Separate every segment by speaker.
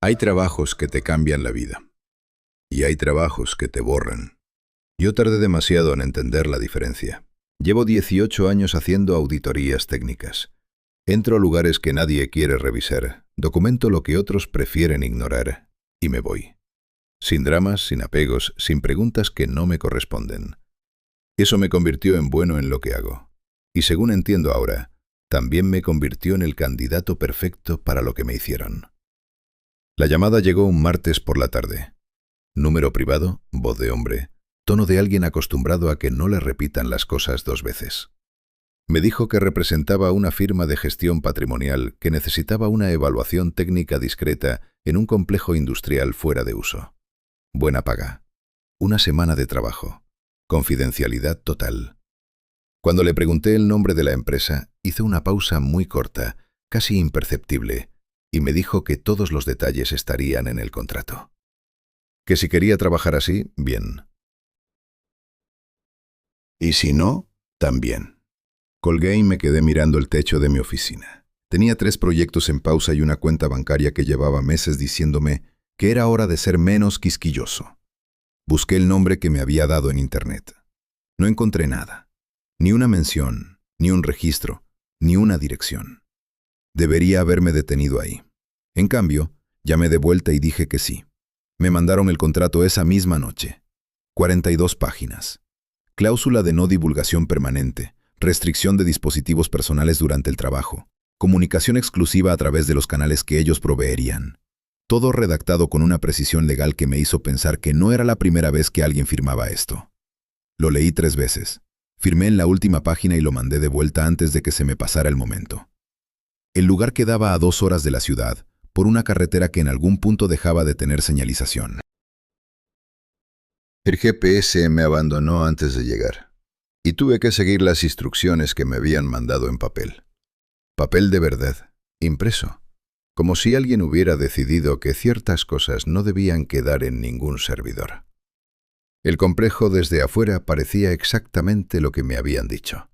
Speaker 1: Hay trabajos que te cambian la vida y hay trabajos que te borran. Yo tardé demasiado en entender la diferencia. Llevo 18 años haciendo auditorías técnicas. Entro a lugares que nadie quiere revisar, documento lo que otros prefieren ignorar y me voy. Sin dramas, sin apegos, sin preguntas que no me corresponden. Eso me convirtió en bueno en lo que hago. Y según entiendo ahora, también me convirtió en el candidato perfecto para lo que me hicieron. La llamada llegó un martes por la tarde. Número privado, voz de hombre, tono de alguien acostumbrado a que no le repitan las cosas dos veces. Me dijo que representaba una firma de gestión patrimonial que necesitaba una evaluación técnica discreta en un complejo industrial fuera de uso. Buena paga. Una semana de trabajo. Confidencialidad total. Cuando le pregunté el nombre de la empresa, hizo una pausa muy corta, casi imperceptible, y me dijo que todos los detalles estarían en el contrato. Que si quería trabajar así, bien. Y si no, también. Colgué y me quedé mirando el techo de mi oficina. Tenía 3 proyectos en pausa y una cuenta bancaria que llevaba meses diciéndome que era hora de ser menos quisquilloso. Busqué el nombre que me había dado en internet. No encontré nada. Ni una mención, ni un registro, ni una dirección. Debería haberme detenido ahí. En cambio, llamé de vuelta y dije que sí. Me mandaron el contrato esa misma noche. 42 páginas. Cláusula de no divulgación permanente, restricción de dispositivos personales durante el trabajo, comunicación exclusiva a través de los canales que ellos proveerían. Todo redactado con una precisión legal que me hizo pensar que no era la primera vez que alguien firmaba esto. Lo leí 3 veces. Firmé en la última página y lo mandé de vuelta antes de que se me pasara el momento. El lugar quedaba a 2 horas de la ciudad, por una carretera que en algún punto dejaba de tener señalización. El GPS me abandonó antes de llegar, y tuve que seguir las instrucciones que me habían mandado en papel. Papel de verdad, impreso, como si alguien hubiera decidido que ciertas cosas no debían quedar en ningún servidor. El complejo desde afuera parecía exactamente lo que me habían dicho.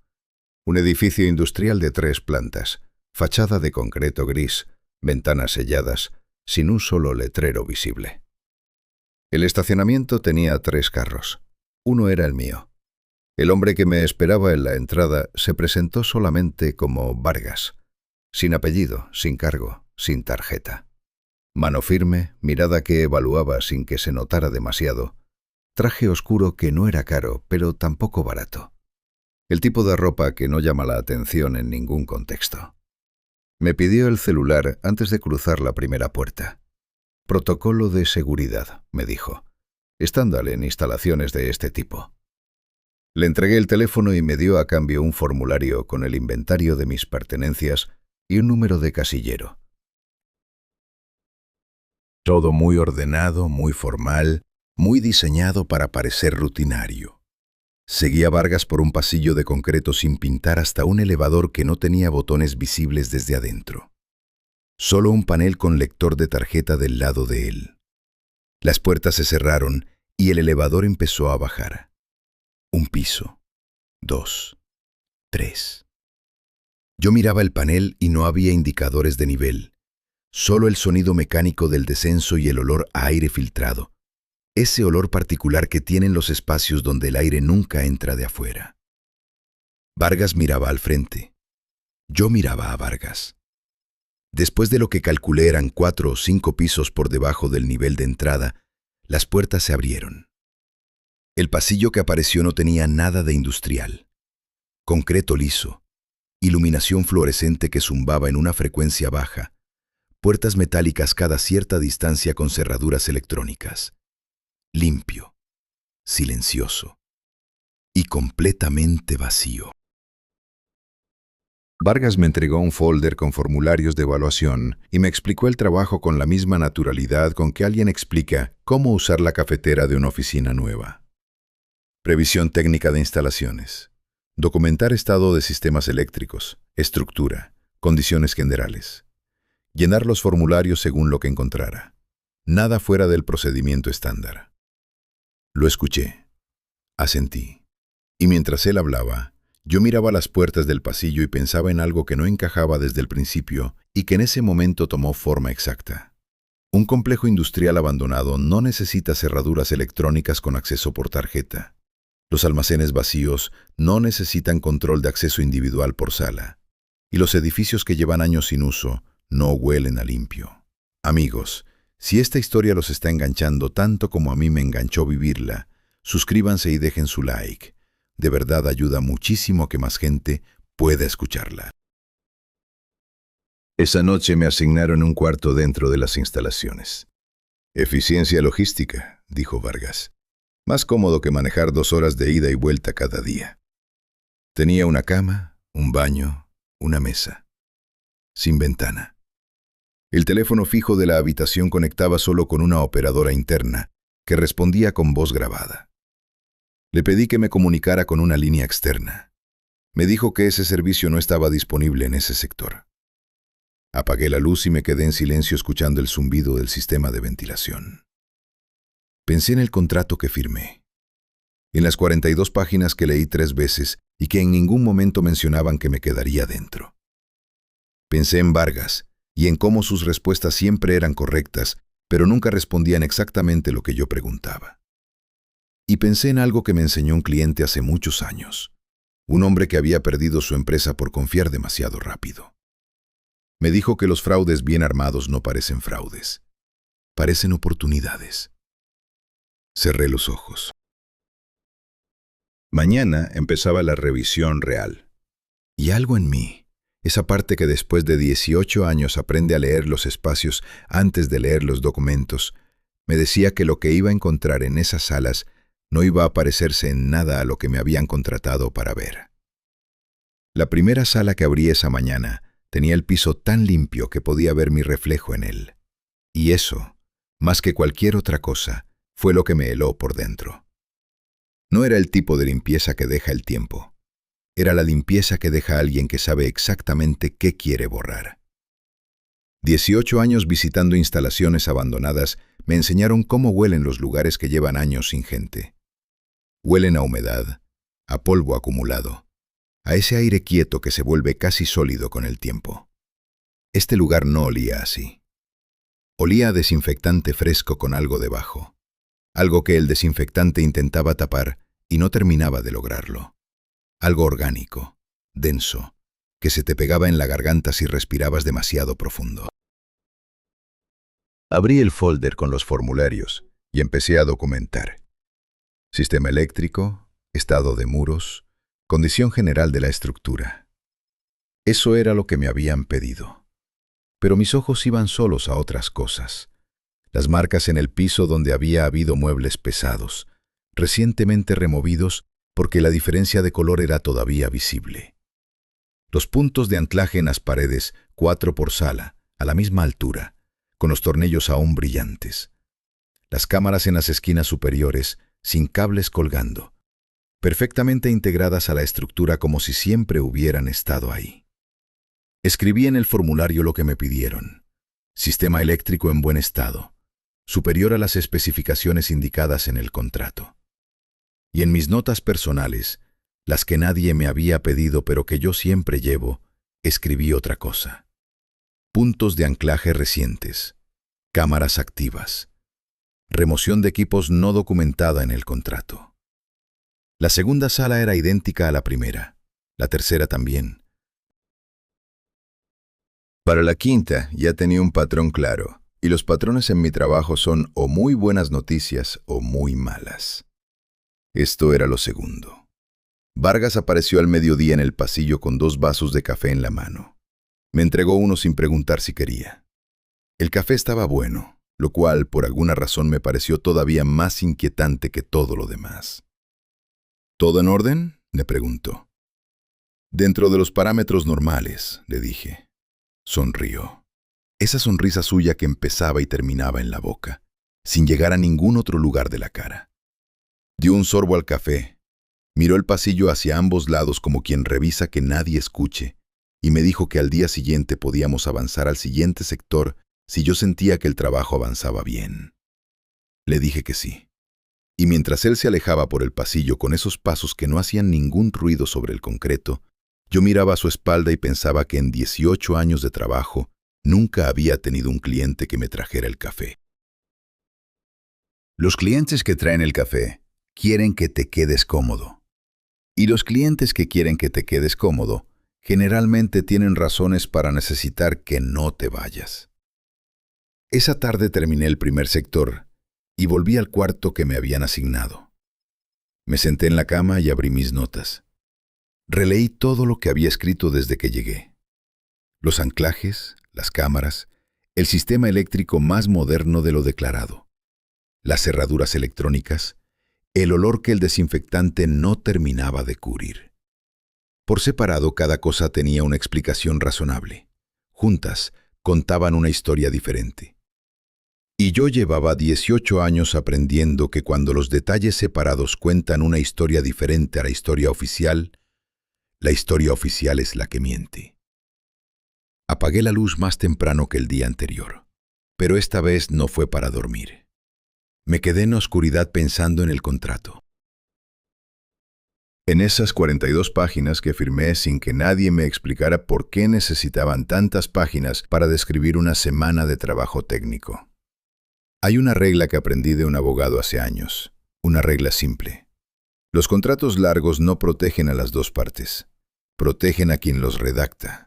Speaker 1: Un edificio industrial de 3 plantas, fachada de concreto gris, ventanas selladas, sin un solo letrero visible. El estacionamiento tenía 3 carros. Uno era el mío. El hombre que me esperaba en la entrada se presentó solamente como Vargas, sin apellido, sin cargo, sin tarjeta. Mano firme, mirada que evaluaba sin que se notara demasiado, traje oscuro que no era caro, pero tampoco barato. El tipo de ropa que no llama la atención en ningún contexto. Me pidió el celular antes de cruzar la primera puerta. Protocolo de seguridad, me dijo. Estándar en instalaciones de este tipo. Le entregué el teléfono y me dio a cambio un formulario con el inventario de mis pertenencias y un número de casillero. Todo muy ordenado, muy formal, muy diseñado para parecer rutinario. Seguí a Vargas por un pasillo de concreto sin pintar hasta un elevador que no tenía botones visibles desde adentro. Solo un panel con lector de tarjeta del lado de él. Las puertas se cerraron y el elevador empezó a bajar. 1 piso, 2, 3. Yo miraba el panel y no había indicadores de nivel. Solo el sonido mecánico del descenso y el olor a aire filtrado. Ese olor particular que tienen los espacios donde el aire nunca entra de afuera. Vargas miraba al frente. Yo miraba a Vargas. Después de lo que calculé eran 4 o 5 pisos por debajo del nivel de entrada, las puertas se abrieron. El pasillo que apareció no tenía nada de industrial. Concreto liso, iluminación fluorescente que zumbaba en una frecuencia baja, puertas metálicas cada cierta distancia con cerraduras electrónicas. Limpio, silencioso y completamente vacío. Vargas me entregó un folder con formularios de evaluación y me explicó el trabajo con la misma naturalidad con que alguien explica cómo usar la cafetera de una oficina nueva. Previsión técnica de instalaciones. Documentar estado de sistemas eléctricos, estructura, condiciones generales. Llenar los formularios según lo que encontrara. Nada fuera del procedimiento estándar. Lo escuché, asentí, y mientras él hablaba, yo miraba las puertas del pasillo y pensaba en algo que no encajaba desde el principio y que en ese momento tomó forma exacta. Un complejo industrial abandonado no necesita cerraduras electrónicas con acceso por tarjeta. Los almacenes vacíos no necesitan control de acceso individual por sala. Y los edificios que llevan años sin uso no huelen a limpio. Amigos, si esta historia los está enganchando tanto como a mí me enganchó vivirla, suscríbanse y dejen su like. De verdad ayuda muchísimo a que más gente pueda escucharla. Esa noche me asignaron un cuarto dentro de las instalaciones. Eficiencia logística, dijo Vargas. Más cómodo que manejar 2 horas de ida y vuelta cada día. Tenía una cama, un baño, una mesa. Sin ventana. El teléfono fijo de la habitación conectaba solo con una operadora interna, que respondía con voz grabada. Le pedí que me comunicara con una línea externa. Me dijo que ese servicio no estaba disponible en ese sector. Apagué la luz y me quedé en silencio escuchando el zumbido del sistema de ventilación. Pensé en el contrato que firmé, en las 42 páginas que leí 3 veces y que en ningún momento mencionaban que me quedaría dentro. Pensé en Vargas y en cómo sus respuestas siempre eran correctas, pero nunca respondían exactamente lo que yo preguntaba. Y pensé en algo que me enseñó un cliente hace muchos años, un hombre que había perdido su empresa por confiar demasiado rápido. Me dijo que los fraudes bien armados no parecen fraudes, parecen oportunidades. Cerré los ojos. Mañana empezaba la revisión real. Y algo en mí, esa parte que después de 18 años aprende a leer los espacios antes de leer los documentos, me decía que lo que iba a encontrar en esas salas no iba a parecerse en nada a lo que me habían contratado para ver. La primera sala que abrí esa mañana tenía el piso tan limpio que podía ver mi reflejo en él. Y eso, más que cualquier otra cosa, fue lo que me heló por dentro. No era el tipo de limpieza que deja el tiempo. Era la limpieza que deja a alguien que sabe exactamente qué quiere borrar. 18 años visitando instalaciones abandonadas me enseñaron cómo huelen los lugares que llevan años sin gente. Huelen a humedad, a polvo acumulado, a ese aire quieto que se vuelve casi sólido con el tiempo. Este lugar no olía así. Olía a desinfectante fresco con algo debajo. Algo que el desinfectante intentaba tapar y no terminaba de lograrlo. Algo orgánico, denso, que se te pegaba en la garganta si respirabas demasiado profundo. Abrí el folder con los formularios y empecé a documentar. Sistema eléctrico, estado de muros, condición general de la estructura. Eso era lo que me habían pedido. Pero mis ojos iban solos a otras cosas. Las marcas en el piso donde había habido muebles pesados, recientemente removidos porque la diferencia de color era todavía visible. Los puntos de anclaje en las paredes, 4 por sala, a la misma altura, con los tornillos aún brillantes. Las cámaras en las esquinas superiores, sin cables colgando, perfectamente integradas a la estructura como si siempre hubieran estado ahí. Escribí en el formulario lo que me pidieron. Sistema eléctrico en buen estado, superior a las especificaciones indicadas en el contrato. Y en mis notas personales, las que nadie me había pedido pero que yo siempre llevo, escribí otra cosa. Puntos de anclaje recientes, cámaras activas, remoción de equipos no documentada en el contrato. La segunda sala era idéntica a la primera, la tercera también. Para la quinta ya tenía un patrón claro, y los patrones en mi trabajo son o muy buenas noticias o muy malas. Esto era lo segundo. Vargas apareció al mediodía en el pasillo con 2 vasos de café en la mano. Me entregó uno sin preguntar si quería. El café estaba bueno, lo cual por alguna razón me pareció todavía más inquietante que todo lo demás. ¿Todo en orden?, le preguntó. Dentro de los parámetros normales, le dije. Sonrió. Esa sonrisa suya que empezaba y terminaba en la boca, sin llegar a ningún otro lugar de la cara. Dio un sorbo al café, miró el pasillo hacia ambos lados como quien revisa que nadie escuche, y me dijo que al día siguiente podíamos avanzar al siguiente sector si yo sentía que el trabajo avanzaba bien. Le dije que sí. Y mientras él se alejaba por el pasillo con esos pasos que no hacían ningún ruido sobre el concreto, yo miraba a su espalda y pensaba que en 18 años de trabajo Nunca había tenido un cliente que me trajera el café. Los clientes que traen el café quieren que te quedes cómodo. Y los clientes que quieren que te quedes cómodo generalmente tienen razones para necesitar que no te vayas. Esa tarde terminé el primer sector y volví al cuarto que me habían asignado. Me senté en la cama y abrí mis notas. Releí todo lo que había escrito desde que llegué. Los anclajes, las cámaras, el sistema eléctrico más moderno de lo declarado, las cerraduras electrónicas, el olor que el desinfectante no terminaba de cubrir. Por separado, cada cosa tenía una explicación razonable. Juntas, contaban una historia diferente. Y yo llevaba 18 años aprendiendo que cuando los detalles separados cuentan una historia diferente a la historia oficial es la que miente. Apagué la luz más temprano que el día anterior, pero esta vez no fue para dormir. Me quedé en oscuridad pensando en el contrato. En esas 42 páginas que firmé sin que nadie me explicara por qué necesitaban tantas páginas para describir una semana de trabajo técnico. Hay una regla que aprendí de un abogado hace años, una regla simple. Los contratos largos no protegen a las dos partes, protegen a quien los redacta.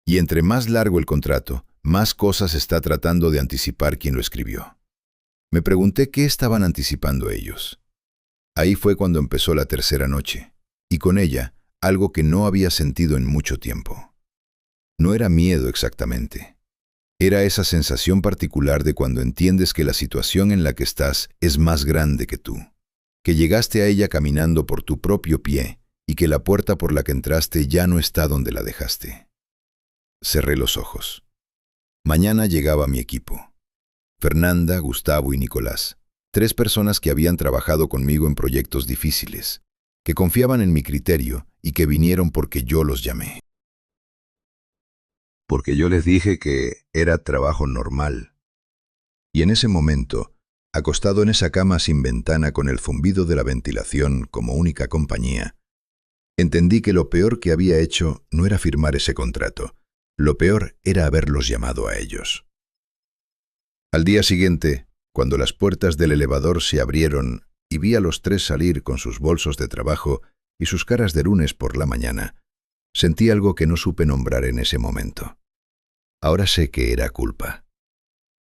Speaker 1: Y entre más largo el contrato, más cosas está tratando de anticipar quien lo escribió. Me pregunté qué estaban anticipando ellos. Ahí fue cuando empezó la tercera noche, y con ella algo que no había sentido en mucho tiempo. No era miedo exactamente. Era esa sensación particular de cuando entiendes que la situación en la que estás es más grande que tú, que llegaste a ella caminando por tu propio pie y que la puerta por la que entraste ya no está donde la dejaste. Cerré los ojos. Mañana llegaba mi equipo. Fernanda, Gustavo y Nicolás, 3 personas que habían trabajado conmigo en proyectos difíciles, que confiaban en mi criterio y que vinieron porque yo los llamé. Porque yo les dije que era trabajo normal. Y en ese momento, acostado en esa cama sin ventana con el zumbido de la ventilación como única compañía, entendí que lo peor que había hecho no era firmar ese contrato. Lo peor era haberlos llamado a ellos. Al día siguiente, cuando las puertas del elevador se abrieron y vi a los 3 salir con sus bolsos de trabajo y sus caras de lunes por la mañana, sentí algo que no supe nombrar en ese momento. Ahora sé que era culpa.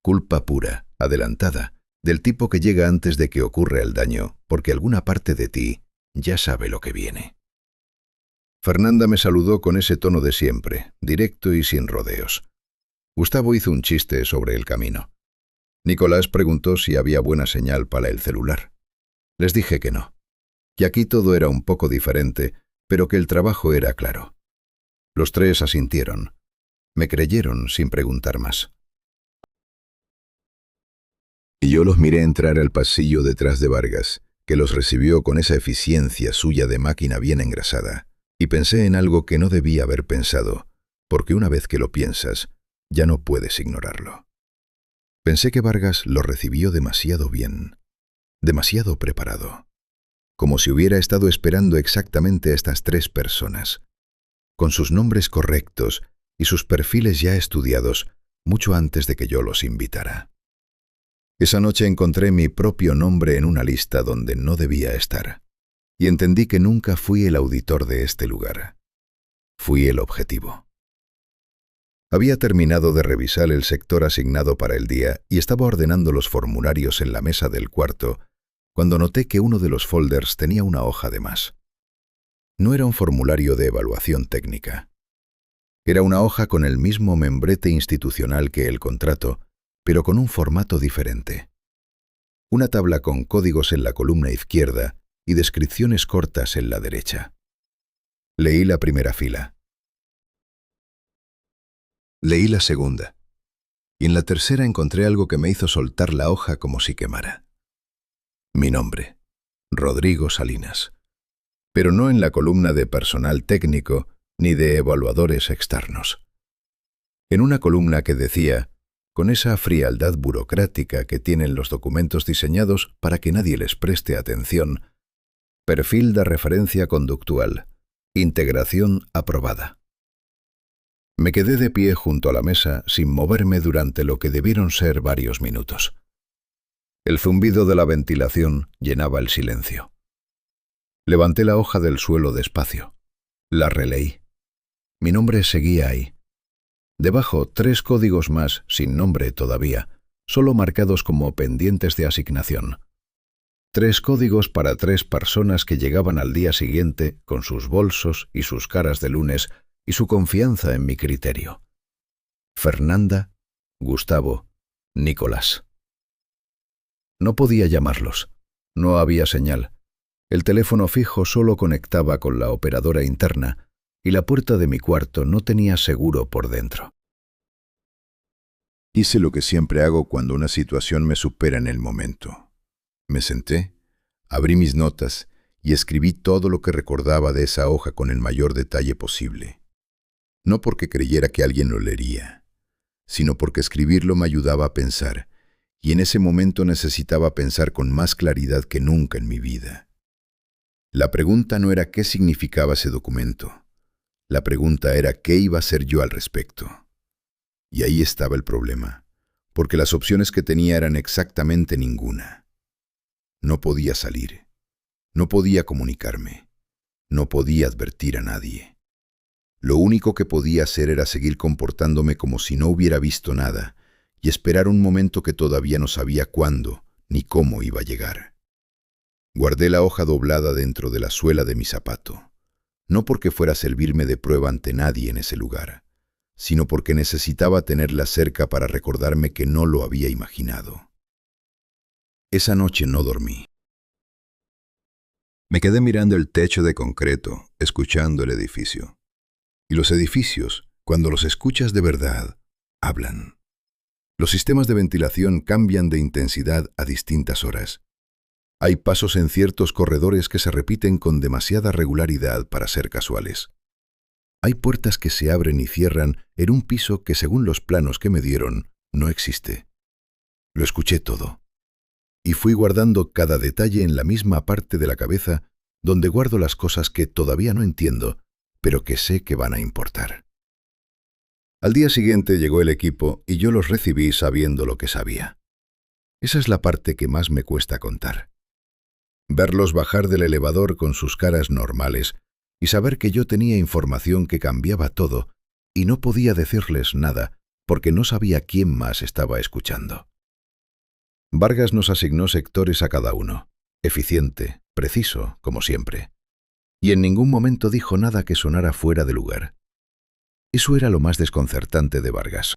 Speaker 1: Culpa pura, adelantada, del tipo que llega antes de que ocurra el daño, porque alguna parte de ti ya sabe lo que viene. Fernanda me saludó con ese tono de siempre, directo y sin rodeos. Gustavo hizo un chiste sobre el camino. Nicolás preguntó si había buena señal para el celular. Les dije que no, que aquí todo era un poco diferente, pero que el trabajo era claro. Los 3 asintieron. Me creyeron sin preguntar más. Y yo los miré entrar al pasillo detrás de Vargas, que los recibió con esa eficiencia suya de máquina bien engrasada. Y pensé en algo que no debía haber pensado, porque una vez que lo piensas, ya no puedes ignorarlo. Pensé que Vargas lo recibió demasiado bien, demasiado preparado, como si hubiera estado esperando exactamente a estas 3 personas, con sus nombres correctos y sus perfiles ya estudiados mucho antes de que yo los invitara. Esa noche encontré mi propio nombre en una lista donde no debía estar. Y entendí que nunca fui el auditor de este lugar. Fui el objetivo. Había terminado de revisar el sector asignado para el día y estaba ordenando los formularios en la mesa del cuarto cuando noté que uno de los folders tenía una hoja de más. No era un formulario de evaluación técnica. Era una hoja con el mismo membrete institucional que el contrato, pero con un formato diferente. Una tabla con códigos en la columna izquierda y descripciones cortas en la derecha. Leí la primera fila. Leí la segunda. Y en la tercera encontré algo que me hizo soltar la hoja como si quemara. Mi nombre, Rodrigo Salinas. Pero no en la columna de personal técnico ni de evaluadores externos. En una columna que decía, con esa frialdad burocrática que tienen los documentos diseñados para que nadie les preste atención, perfil de referencia conductual, integración aprobada. Me quedé de pie junto a la mesa sin moverme durante lo que debieron ser varios minutos. El zumbido de la ventilación llenaba el silencio. Levanté la hoja del suelo despacio. La releí. Mi nombre seguía ahí. Debajo, 3 códigos más, sin nombre todavía, solo marcados como pendientes de asignación. 3 códigos para 3 personas que llegaban al día siguiente con sus bolsos y sus caras de lunes y su confianza en mi criterio. Fernanda, Gustavo, Nicolás. No podía llamarlos. No había señal. El teléfono fijo solo conectaba con la operadora interna y la puerta de mi cuarto no tenía seguro por dentro. Hice lo que siempre hago cuando una situación me supera en el momento. Me senté, abrí mis notas y escribí todo lo que recordaba de esa hoja con el mayor detalle posible. No porque creyera que alguien lo leería, sino porque escribirlo me ayudaba a pensar, y en ese momento necesitaba pensar con más claridad que nunca en mi vida. La pregunta no era qué significaba ese documento. La pregunta era qué iba a hacer yo al respecto. Y ahí estaba el problema, porque las opciones que tenía eran exactamente ninguna. No podía salir, no podía comunicarme, no podía advertir a nadie. Lo único que podía hacer era seguir comportándome como si no hubiera visto nada y esperar un momento que todavía no sabía cuándo ni cómo iba a llegar. Guardé la hoja doblada dentro de la suela de mi zapato, no porque fuera a servirme de prueba ante nadie en ese lugar, sino porque necesitaba tenerla cerca para recordarme que no lo había imaginado. Esa noche no dormí. Me quedé mirando el techo de concreto, escuchando el edificio. Y los edificios, cuando los escuchas de verdad, hablan. Los sistemas de ventilación cambian de intensidad a distintas horas. Hay pasos en ciertos corredores que se repiten con demasiada regularidad para ser casuales. Hay puertas que se abren y cierran en un piso que, según los planos que me dieron, no existe. Lo escuché todo. Y fui guardando cada detalle en la misma parte de la cabeza donde guardo las cosas que todavía no entiendo, pero que sé que van a importar. Al día siguiente llegó el equipo y yo los recibí sabiendo lo que sabía. Esa es la parte que más me cuesta contar. Verlos bajar del elevador con sus caras normales y saber que yo tenía información que cambiaba todo y no podía decirles nada porque no sabía quién más estaba escuchando. Vargas nos asignó sectores a cada uno, eficiente, preciso, como siempre. Y en ningún momento dijo nada que sonara fuera de lugar. Eso era lo más desconcertante de Vargas.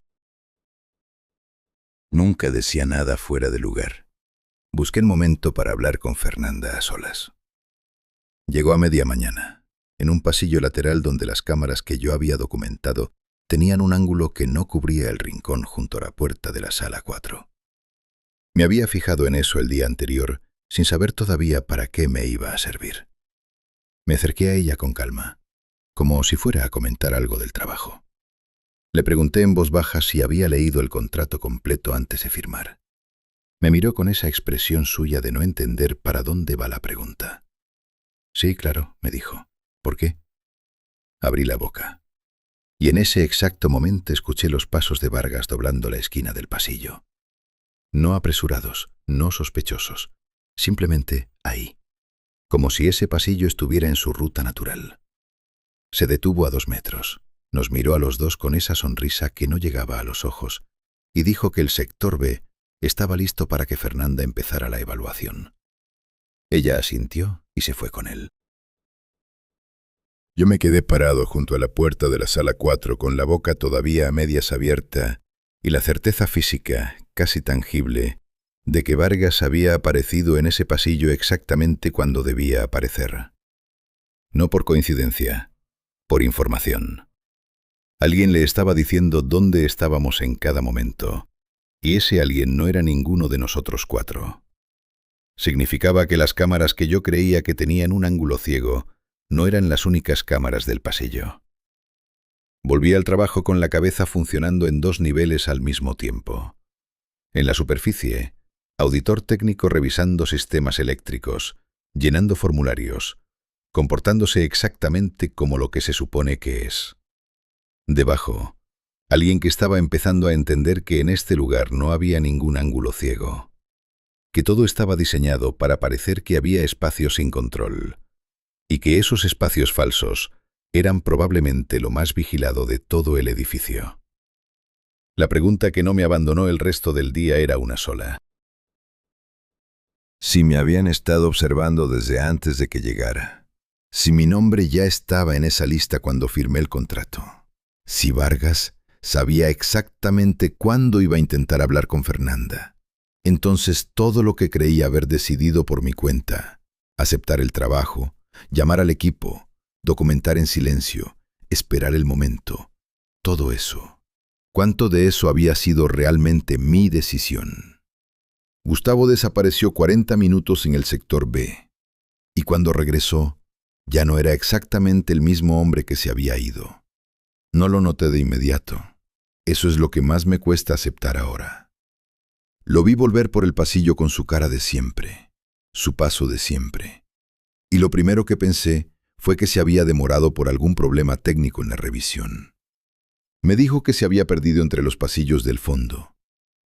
Speaker 1: Nunca decía nada fuera de lugar. Busqué el momento para hablar con Fernanda a solas. Llegó a media mañana, en un pasillo lateral donde las cámaras que yo había documentado tenían un ángulo que no cubría el rincón junto a la puerta de la sala 4. Me había fijado en eso el día anterior, sin saber todavía para qué me iba a servir. Me acerqué a ella con calma, como si fuera a comentar algo del trabajo. Le pregunté en voz baja si había leído el contrato completo antes de firmar. Me miró con esa expresión suya de no entender para dónde va la pregunta. Sí, claro, me dijo. ¿Por qué? Abrí la boca. Y en ese exacto momento escuché los pasos de Vargas doblando la esquina del pasillo. No apresurados, no sospechosos, simplemente ahí, como si ese pasillo estuviera en su ruta natural. Se detuvo a 2 metros, nos miró a los dos con esa sonrisa que no llegaba a los ojos y dijo que el sector B estaba listo para que Fernanda empezara la evaluación. Ella asintió y se fue con él. Yo me quedé parado junto a la puerta de la sala 4 con la boca todavía a medias abierta y la certeza física, casi tangible, de que Vargas había aparecido en ese pasillo exactamente cuando debía aparecer. No por coincidencia, por información. Alguien le estaba diciendo dónde estábamos en cada momento, y ese alguien no era ninguno de nosotros 4. Significaba que las cámaras que yo creía que tenían un ángulo ciego no eran las únicas cámaras del pasillo. Volví al trabajo con la cabeza funcionando en 2 niveles al mismo tiempo. En la superficie, auditor técnico revisando sistemas eléctricos, llenando formularios, comportándose exactamente como lo que se supone que es. Debajo, alguien que estaba empezando a entender que en este lugar no había ningún ángulo ciego, que todo estaba diseñado para parecer que había espacios sin control, y que esos espacios falsos eran probablemente lo más vigilado de todo el edificio. La pregunta que no me abandonó el resto del día era una sola. Si me habían estado observando desde antes de que llegara, si mi nombre ya estaba en esa lista cuando firmé el contrato, si Vargas sabía exactamente cuándo iba a intentar hablar con Fernanda, entonces todo lo que creía haber decidido por mi cuenta, aceptar el trabajo, llamar al equipo, documentar en silencio, esperar el momento, todo eso, ¿cuánto de eso había sido realmente mi decisión? Gustavo desapareció 40 minutos en el sector B, y cuando regresó, ya no era exactamente el mismo hombre que se había ido. No lo noté de inmediato. Eso es lo que más me cuesta aceptar ahora. Lo vi volver por el pasillo con su cara de siempre, su paso de siempre. Y lo primero que pensé fue que se había demorado por algún problema técnico en la revisión. Me dijo que se había perdido entre los pasillos del fondo,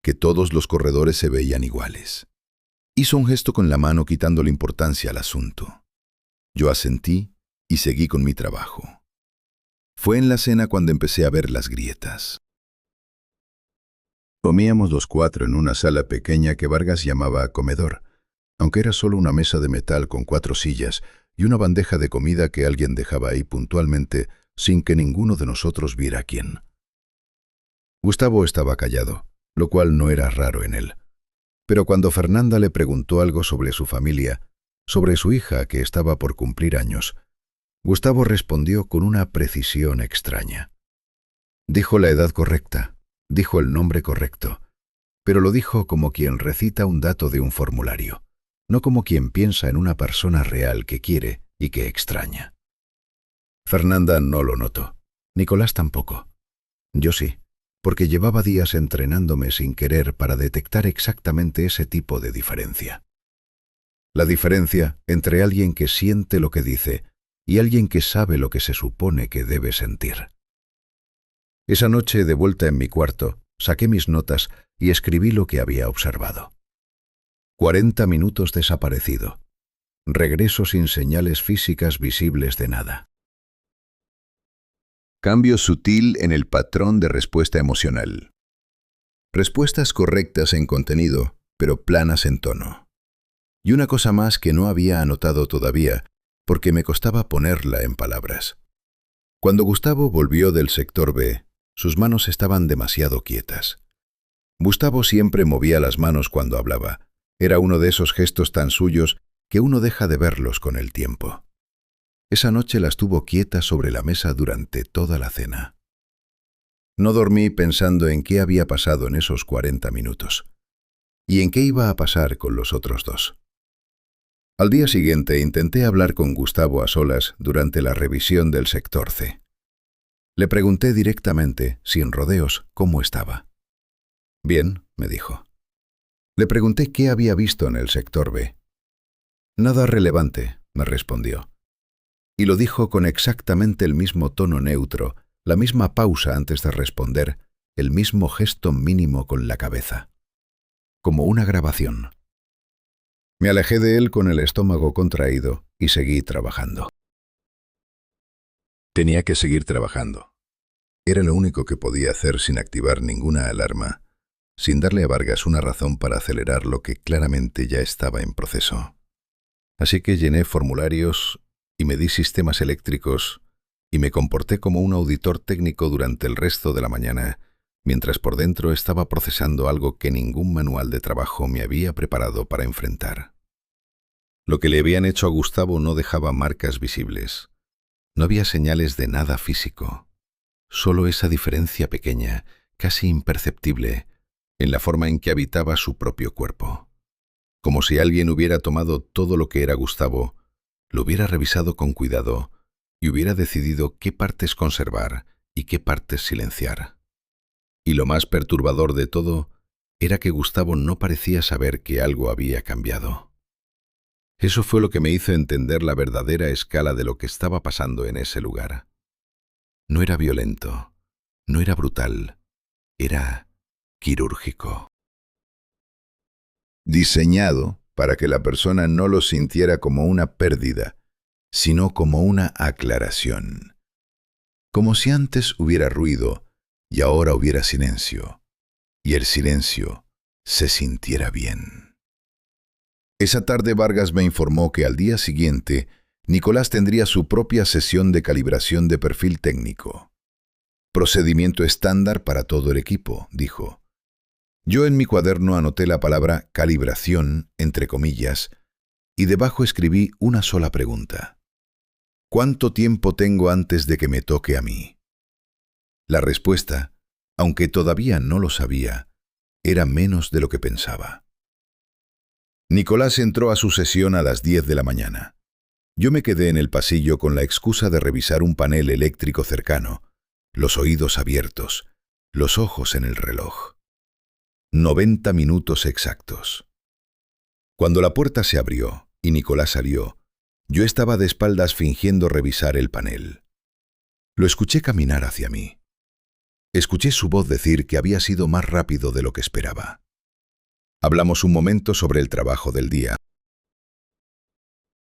Speaker 1: que todos los corredores se veían iguales. Hizo un gesto con la mano quitándole importancia al asunto. Yo asentí y seguí con mi trabajo. Fue en la cena cuando empecé a ver las grietas. Comíamos los cuatro en una sala pequeña que Vargas llamaba comedor, aunque era solo una mesa de metal con 4 sillas y una bandeja de comida que alguien dejaba ahí puntualmente sin que ninguno de nosotros viera a quién. Gustavo estaba callado, lo cual no era raro en él. Pero cuando Fernanda le preguntó algo sobre su familia, sobre su hija que estaba por cumplir años, Gustavo respondió con una precisión extraña. Dijo la edad correcta, dijo el nombre correcto, pero lo dijo como quien recita un dato de un formulario, no como quien piensa en una persona real que quiere y que extraña. Fernanda no lo notó, Nicolás tampoco. Yo sí, porque llevaba días entrenándome sin querer para detectar exactamente ese tipo de diferencia. La diferencia entre alguien que siente lo que dice y alguien que sabe lo que se supone que debe sentir. Esa noche, de vuelta en mi cuarto, saqué mis notas y escribí lo que había observado. 40 minutos desaparecido. Regreso sin señales físicas visibles de nada. Cambio sutil en el patrón de respuesta emocional. Respuestas correctas en contenido, pero planas en tono. Y una cosa más que no había anotado todavía, porque me costaba ponerla en palabras. Cuando Gustavo volvió del sector B, sus manos estaban demasiado quietas. Gustavo siempre movía las manos cuando hablaba. Era uno de esos gestos tan suyos que uno deja de verlos con el tiempo. Esa noche las tuvo quietas sobre la mesa durante toda la cena. No dormí pensando en qué había pasado en esos 40 minutos, y en qué iba a pasar con los otros 2. Al día siguiente intenté hablar con Gustavo a solas durante la revisión del sector C. Le pregunté directamente, sin rodeos, cómo estaba. Bien, me dijo. Le pregunté qué había visto en el sector B. Nada relevante, me respondió. Y lo dijo con exactamente el mismo tono neutro, la misma pausa antes de responder, el mismo gesto mínimo con la cabeza. Como una grabación. Me alejé de él con el estómago contraído y seguí trabajando. Tenía que seguir trabajando. Era lo único que podía hacer sin activar ninguna alarma, sin darle a Vargas una razón para acelerar lo que claramente ya estaba en proceso. Así que llené formularios y medí sistemas eléctricos y me comporté como un auditor técnico durante el resto de la mañana, mientras por dentro estaba procesando algo que ningún manual de trabajo me había preparado para enfrentar. Lo que le habían hecho a Gustavo no dejaba marcas visibles. No había señales de nada físico. Solo esa diferencia pequeña, casi imperceptible, en la forma en que habitaba su propio cuerpo. Como si alguien hubiera tomado todo lo que era Gustavo, lo hubiera revisado con cuidado y hubiera decidido qué partes conservar y qué partes silenciar. Y lo más perturbador de todo era que Gustavo no parecía saber que algo había cambiado. Eso fue lo que me hizo entender la verdadera escala de lo que estaba pasando en ese lugar. No era violento, no era brutal, era quirúrgico. Diseñado para que la persona no lo sintiera como una pérdida, sino como una aclaración. Como si antes hubiera ruido y ahora hubiera silencio, y el silencio se sintiera bien. Esa tarde Vargas me informó que al día siguiente Nicolás tendría su propia sesión de calibración de perfil técnico. Procedimiento estándar para todo el equipo, dijo. Yo en mi cuaderno anoté la palabra calibración, entre comillas, y debajo escribí una sola pregunta. ¿Cuánto tiempo tengo antes de que me toque a mí? La respuesta, aunque todavía no lo sabía, era menos de lo que pensaba. Nicolás entró a su sesión a las 10 de la mañana. Yo me quedé en el pasillo con la excusa de revisar un panel eléctrico cercano, los oídos abiertos, los ojos en el reloj. 90 minutos exactos. Cuando la puerta se abrió y Nicolás salió, yo estaba de espaldas fingiendo revisar el panel. Lo escuché caminar hacia mí. Escuché su voz decir que había sido más rápido de lo que esperaba. Hablamos un momento sobre el trabajo del día.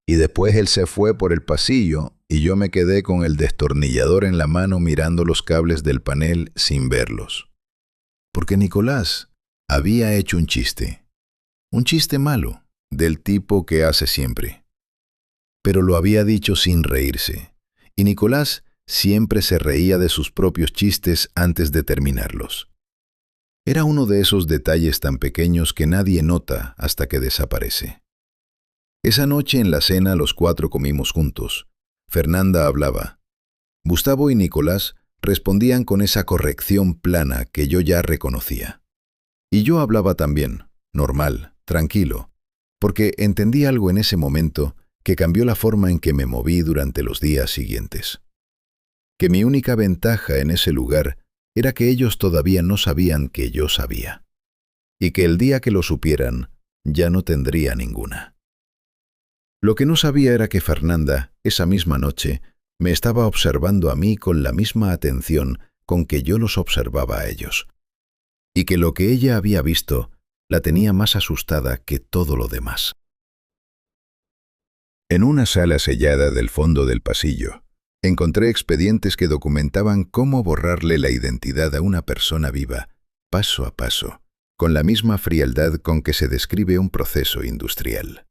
Speaker 1: Y después él se fue por el pasillo y yo me quedé con el destornillador en la mano mirando los cables del panel sin verlos. Porque Nicolás había hecho un chiste malo, del tipo que hace siempre. Pero lo había dicho sin reírse, y Nicolás siempre se reía de sus propios chistes antes de terminarlos. Era uno de esos detalles tan pequeños que nadie nota hasta que desaparece. Esa noche en la cena los cuatro comimos juntos. Fernanda hablaba. Gustavo y Nicolás respondían con esa corrección plana que yo ya reconocía. Y yo hablaba también, normal, tranquilo, porque entendí algo en ese momento que cambió la forma en que me moví durante los días siguientes. Que mi única ventaja en ese lugar era que ellos todavía no sabían que yo sabía, y que el día que lo supieran ya no tendría ninguna. Lo que no sabía era que Fernanda, esa misma noche, me estaba observando a mí con la misma atención con que yo los observaba a ellos, y que lo que ella había visto la tenía más asustada que todo lo demás. En una sala sellada del fondo del pasillo, encontré expedientes que documentaban cómo borrarle la identidad a una persona viva, paso a paso, con la misma frialdad con que se describe un proceso industrial.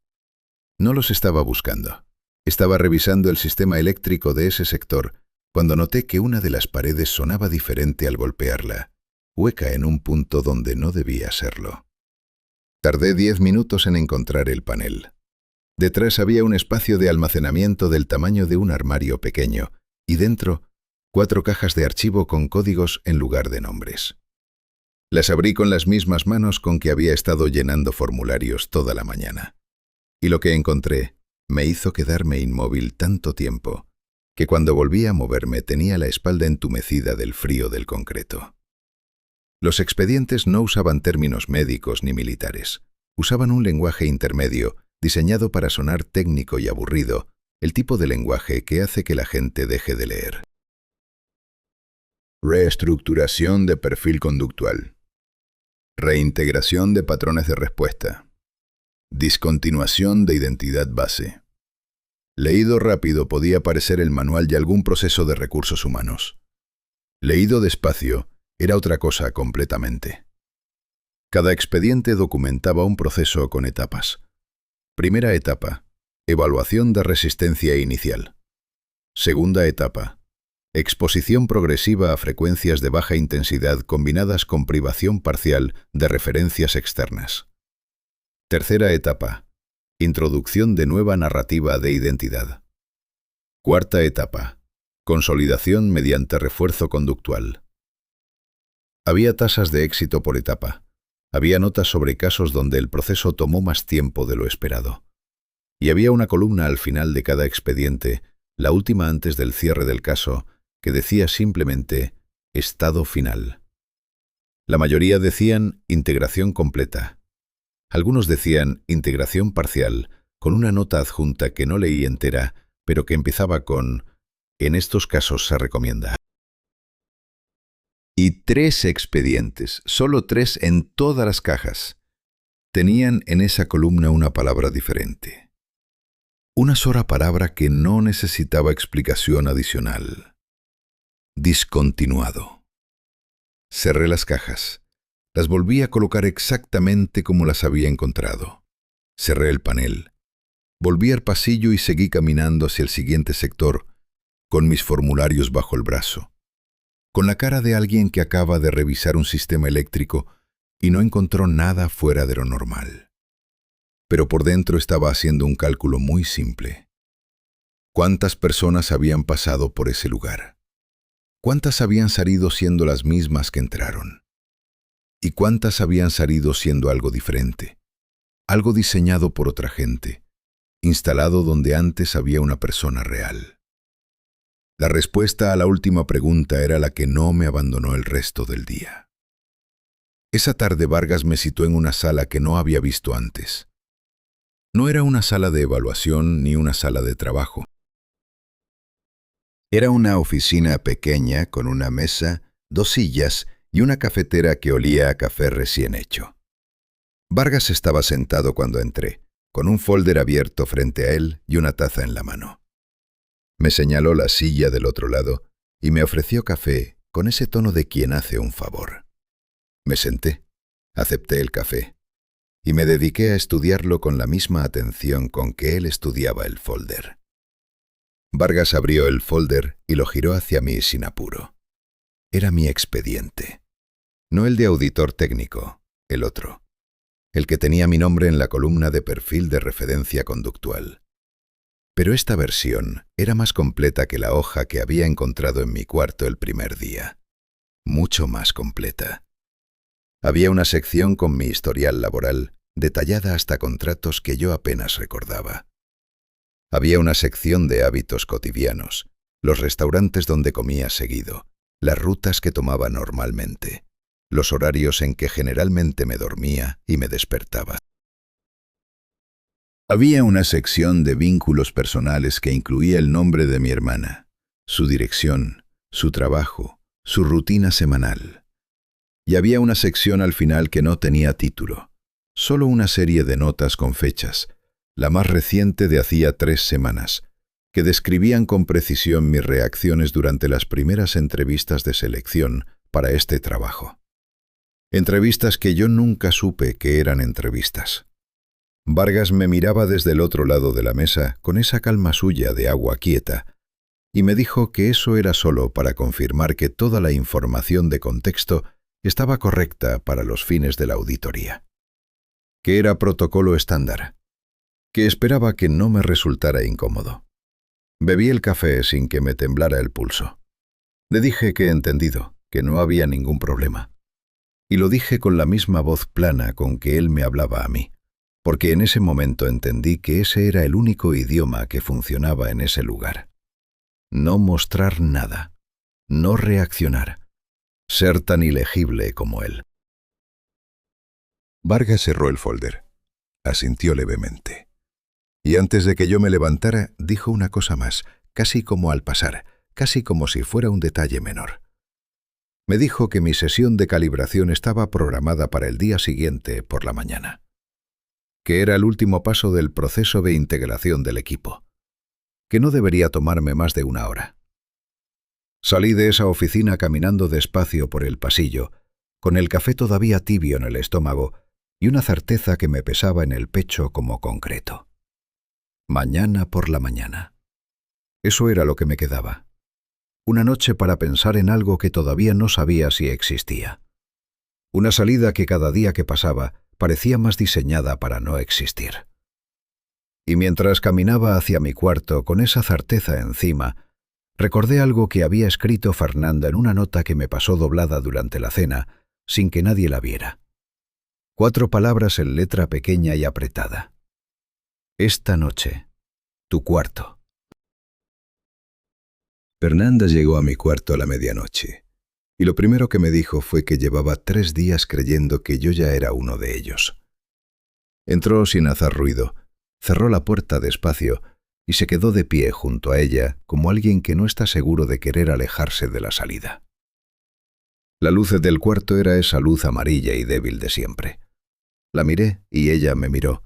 Speaker 1: No los estaba buscando. Estaba revisando el sistema eléctrico de ese sector cuando noté que una de las paredes sonaba diferente al golpearla, hueca en un punto donde no debía serlo. Tardé 10 minutos en encontrar el panel. Detrás había un espacio de almacenamiento del tamaño de un armario pequeño, y dentro, 4 cajas de archivo con códigos en lugar de nombres. Las abrí con las mismas manos con que había estado llenando formularios toda la mañana. Y lo que encontré me hizo quedarme inmóvil tanto tiempo, que cuando volví a moverme tenía la espalda entumecida del frío del concreto. Los expedientes no usaban términos médicos ni militares. Usaban un lenguaje intermedio, diseñado para sonar técnico y aburrido, el tipo de lenguaje que hace que la gente deje de leer. Reestructuración de perfil conductual. Reintegración de patrones de respuesta. Discontinuación de identidad base. Leído rápido podía parecer el manual de algún proceso de recursos humanos. Leído despacio, era otra cosa completamente. Cada expediente documentaba un proceso con etapas. Primera etapa, evaluación de resistencia inicial. Segunda etapa, exposición progresiva a frecuencias de baja intensidad combinadas con privación parcial de referencias externas. Tercera etapa, introducción de nueva narrativa de identidad. Cuarta etapa, consolidación mediante refuerzo conductual. Había tasas de éxito por etapa. Había notas sobre casos donde el proceso tomó más tiempo de lo esperado. Y había una columna al final de cada expediente, la última antes del cierre del caso, que decía simplemente estado final. La mayoría decían integración completa. Algunos decían integración parcial, con una nota adjunta que no leí entera, pero que empezaba con en estos casos se recomienda. Y 3 expedientes, solo 3 en todas las cajas. Tenían en esa columna una palabra diferente. Una sola palabra que no necesitaba explicación adicional. Discontinuado. Cerré las cajas. Las volví a colocar exactamente como las había encontrado. Cerré el panel. Volví al pasillo y seguí caminando hacia el siguiente sector, con mis formularios bajo el brazo, con la cara de alguien que acaba de revisar un sistema eléctrico y no encontró nada fuera de lo normal. Pero por dentro estaba haciendo un cálculo muy simple. ¿Cuántas personas habían pasado por ese lugar? ¿Cuántas habían salido siendo las mismas que entraron? ¿Y cuántas habían salido siendo algo diferente? Algo diseñado por otra gente, instalado donde antes había una persona real. La respuesta a la última pregunta era la que no me abandonó el resto del día. Esa tarde Vargas me citó en una sala que no había visto antes. No era una sala de evaluación ni una sala de trabajo. Era una oficina pequeña con una mesa, 2 sillas y una cafetera que olía a café recién hecho. Vargas estaba sentado cuando entré, con un folder abierto frente a él y una taza en la mano. Me señaló la silla del otro lado y me ofreció café con ese tono de quien hace un favor. Me senté, acepté el café y me dediqué a estudiarlo con la misma atención con que él estudiaba el folder. Vargas abrió el folder y lo giró hacia mí sin apuro. Era mi expediente. No el de auditor técnico, el otro. El que tenía mi nombre en la columna de perfil de referencia conductual. Pero esta versión era más completa que la hoja que había encontrado en mi cuarto el primer día. Mucho más completa. Había una sección con mi historial laboral, detallada hasta contratos que yo apenas recordaba. Había una sección de hábitos cotidianos, los restaurantes donde comía seguido, las rutas que tomaba normalmente, los horarios en que generalmente me dormía y me despertaba. Había una sección de vínculos personales que incluía el nombre de mi hermana, su dirección, su trabajo, su rutina semanal. Y había una sección al final que no tenía título, solo una serie de notas con fechas, la más reciente de hacía 3 semanas, que describían con precisión mis reacciones durante las primeras entrevistas de selección para este trabajo. Entrevistas que yo nunca supe que eran entrevistas. Vargas me miraba desde el otro lado de la mesa con esa calma suya de agua quieta y me dijo que eso era solo para confirmar que toda la información de contexto estaba correcta para los fines de la auditoría. Que era protocolo estándar. Que esperaba que no me resultara incómodo. Bebí el café sin que me temblara el pulso. Le dije que entendido, que no había ningún problema. Y lo dije con la misma voz plana con que él me hablaba a mí, porque en ese momento entendí que ese era el único idioma que funcionaba en ese lugar. No mostrar nada, no reaccionar, ser tan ilegible como él. Vargas cerró el folder, asintió levemente. Y antes de que yo me levantara, dijo una cosa más, casi como al pasar, casi como si fuera un detalle menor. Me dijo que mi sesión de calibración estaba programada para el día siguiente por la mañana. Que era el último paso del proceso de integración del equipo, que no debería tomarme más de 1 hora. Salí de esa oficina caminando despacio por el pasillo, con el café todavía tibio en el estómago y una certeza que me pesaba en el pecho como concreto. Mañana por la mañana. Eso era lo que me quedaba. Una noche para pensar en algo que todavía no sabía si existía. Una salida que cada día que pasaba parecía más diseñada para no existir. Y mientras caminaba hacia mi cuarto con esa certeza encima, recordé algo que había escrito Fernanda en una nota que me pasó doblada durante la cena, sin que nadie la viera. 4 palabras en letra pequeña y apretada. Esta noche, tu cuarto. Fernanda llegó a mi cuarto a la medianoche, y lo primero que me dijo fue que llevaba 3 días creyendo que yo ya era uno de ellos. Entró sin hacer ruido, cerró la puerta despacio y se quedó de pie junto a ella como alguien que no está seguro de querer alejarse de la salida. La luz del cuarto era esa luz amarilla y débil de siempre. La miré y ella me miró,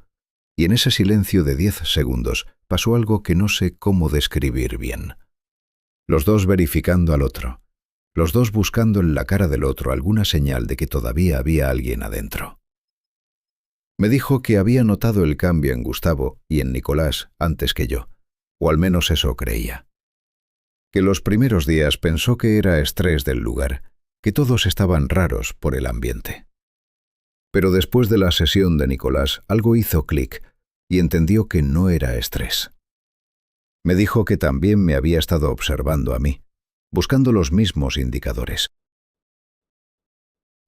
Speaker 1: y en ese silencio de 10 segundos pasó algo que no sé cómo describir bien. Los dos verificando al otro, los dos buscando en la cara del otro alguna señal de que todavía había alguien adentro. Me dijo que había notado el cambio en Gustavo y en Nicolás antes que yo, o al menos eso creía. Que los primeros días pensó que era estrés del lugar, que todos estaban raros por el ambiente. Pero después de la sesión de Nicolás algo hizo clic y entendió que no era estrés. Me dijo que también me había estado observando a mí, buscando los mismos indicadores.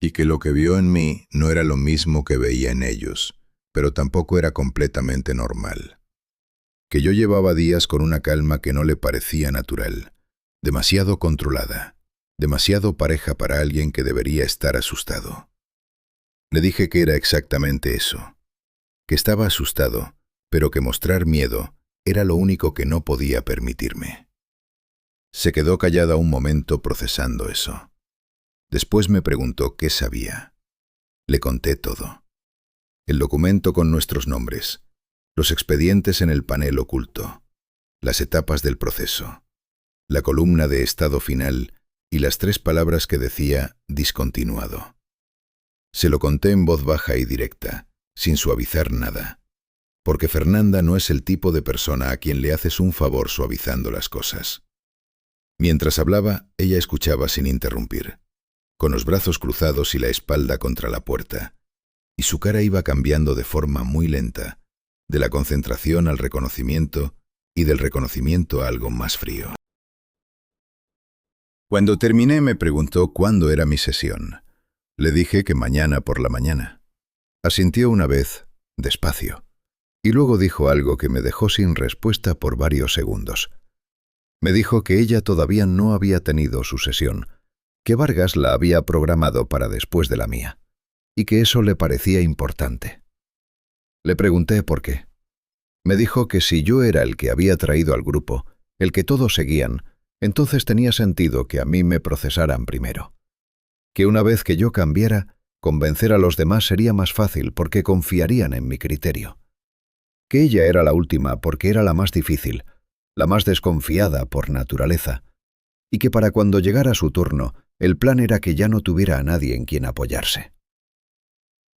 Speaker 2: Y que lo que vio en mí no era lo mismo que veía en ellos, pero tampoco era completamente normal. Que yo llevaba días con una calma que no le parecía natural, demasiado controlada, demasiado pareja para alguien que debería estar asustado. Le dije que era exactamente eso, que estaba asustado, pero que mostrar miedo era lo único que no podía permitirme. Se quedó callada un momento procesando eso. Después me preguntó qué sabía. Le conté todo. El documento con nuestros nombres, los expedientes en el panel oculto, las etapas del proceso, la columna de estado final y las 3 palabras que decía discontinuado. Se lo conté en voz baja y directa, sin suavizar nada, porque Fernanda no es el tipo de persona a quien le haces un favor suavizando las cosas. Mientras hablaba, ella escuchaba sin interrumpir, con los brazos cruzados y la espalda contra la puerta, y su cara iba cambiando de forma muy lenta, de la concentración al reconocimiento y del reconocimiento a algo más frío. Cuando terminé me preguntó cuándo era mi sesión. Le dije que mañana por la mañana. Asintió una vez, despacio, y luego dijo algo que me dejó sin respuesta por varios segundos. Me dijo que ella todavía no había tenido su sesión, que Vargas la había programado para después de la mía, y que eso le parecía importante. Le pregunté por qué. Me dijo que si yo era el que había traído al grupo, el que todos seguían, entonces tenía sentido que a mí me procesaran primero. Que una vez que yo cambiara, convencer a los demás sería más fácil porque confiarían en mi criterio. Que ella era la última porque era la más difícil, la más desconfiada por naturaleza, y que para cuando llegara su turno, el plan era que ya no tuviera a nadie en quien apoyarse.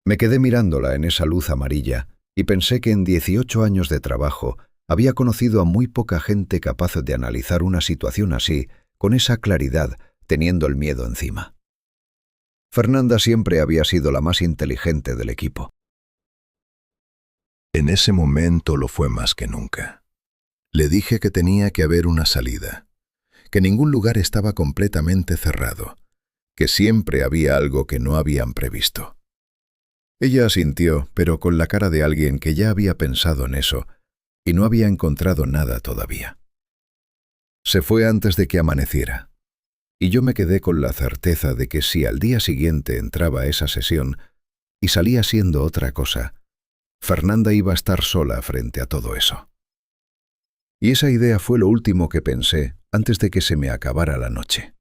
Speaker 2: Me quedé mirándola en esa luz amarilla y pensé que en 18 años de trabajo había conocido a muy poca gente capaz de analizar una situación así, con esa claridad, teniendo el miedo encima. Fernanda siempre había sido la más inteligente del equipo. En ese momento lo fue más que nunca. Le dije que tenía que haber una salida, que ningún lugar estaba completamente cerrado, que siempre había algo que no habían previsto. Ella asintió, pero con la cara de alguien que ya había pensado en eso y no había encontrado nada todavía. Se fue antes de que amaneciera, y yo me quedé con la certeza de que si al día siguiente entraba a esa sesión y salía siendo otra cosa, Fernanda iba a estar sola frente a todo eso. Y esa idea fue lo último que pensé antes de que se me acabara la noche.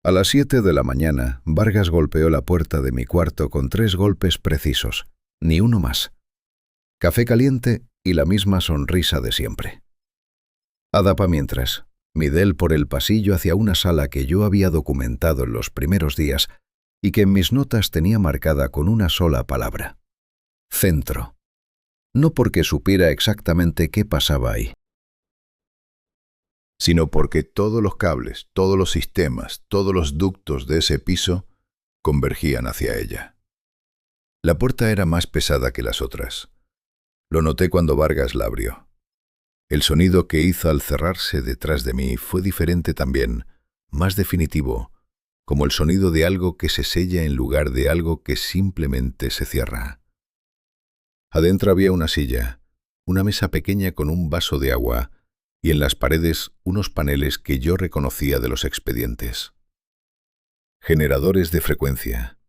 Speaker 2: A las 7 de la mañana, Vargas golpeó la puerta de mi cuarto con 3 golpes precisos, ni uno más. Café caliente y la misma sonrisa de siempre. Adapa mientras, Midel por el pasillo hacia una sala que yo había documentado en los primeros días y que en mis notas tenía marcada con una sola palabra. Centro. No porque supiera exactamente qué pasaba ahí, sino porque todos los cables, todos los sistemas, todos los ductos de ese piso convergían hacia ella. La puerta era más pesada que las otras. Lo noté cuando Vargas la abrió. El sonido que hizo al cerrarse detrás de mí fue diferente también, más definitivo, como el sonido de algo que se sella en lugar de algo que simplemente se cierra. Adentro había una silla, una mesa pequeña con un vaso de agua y en las paredes unos paneles que yo reconocía de los expedientes. Generadores de frecuencia,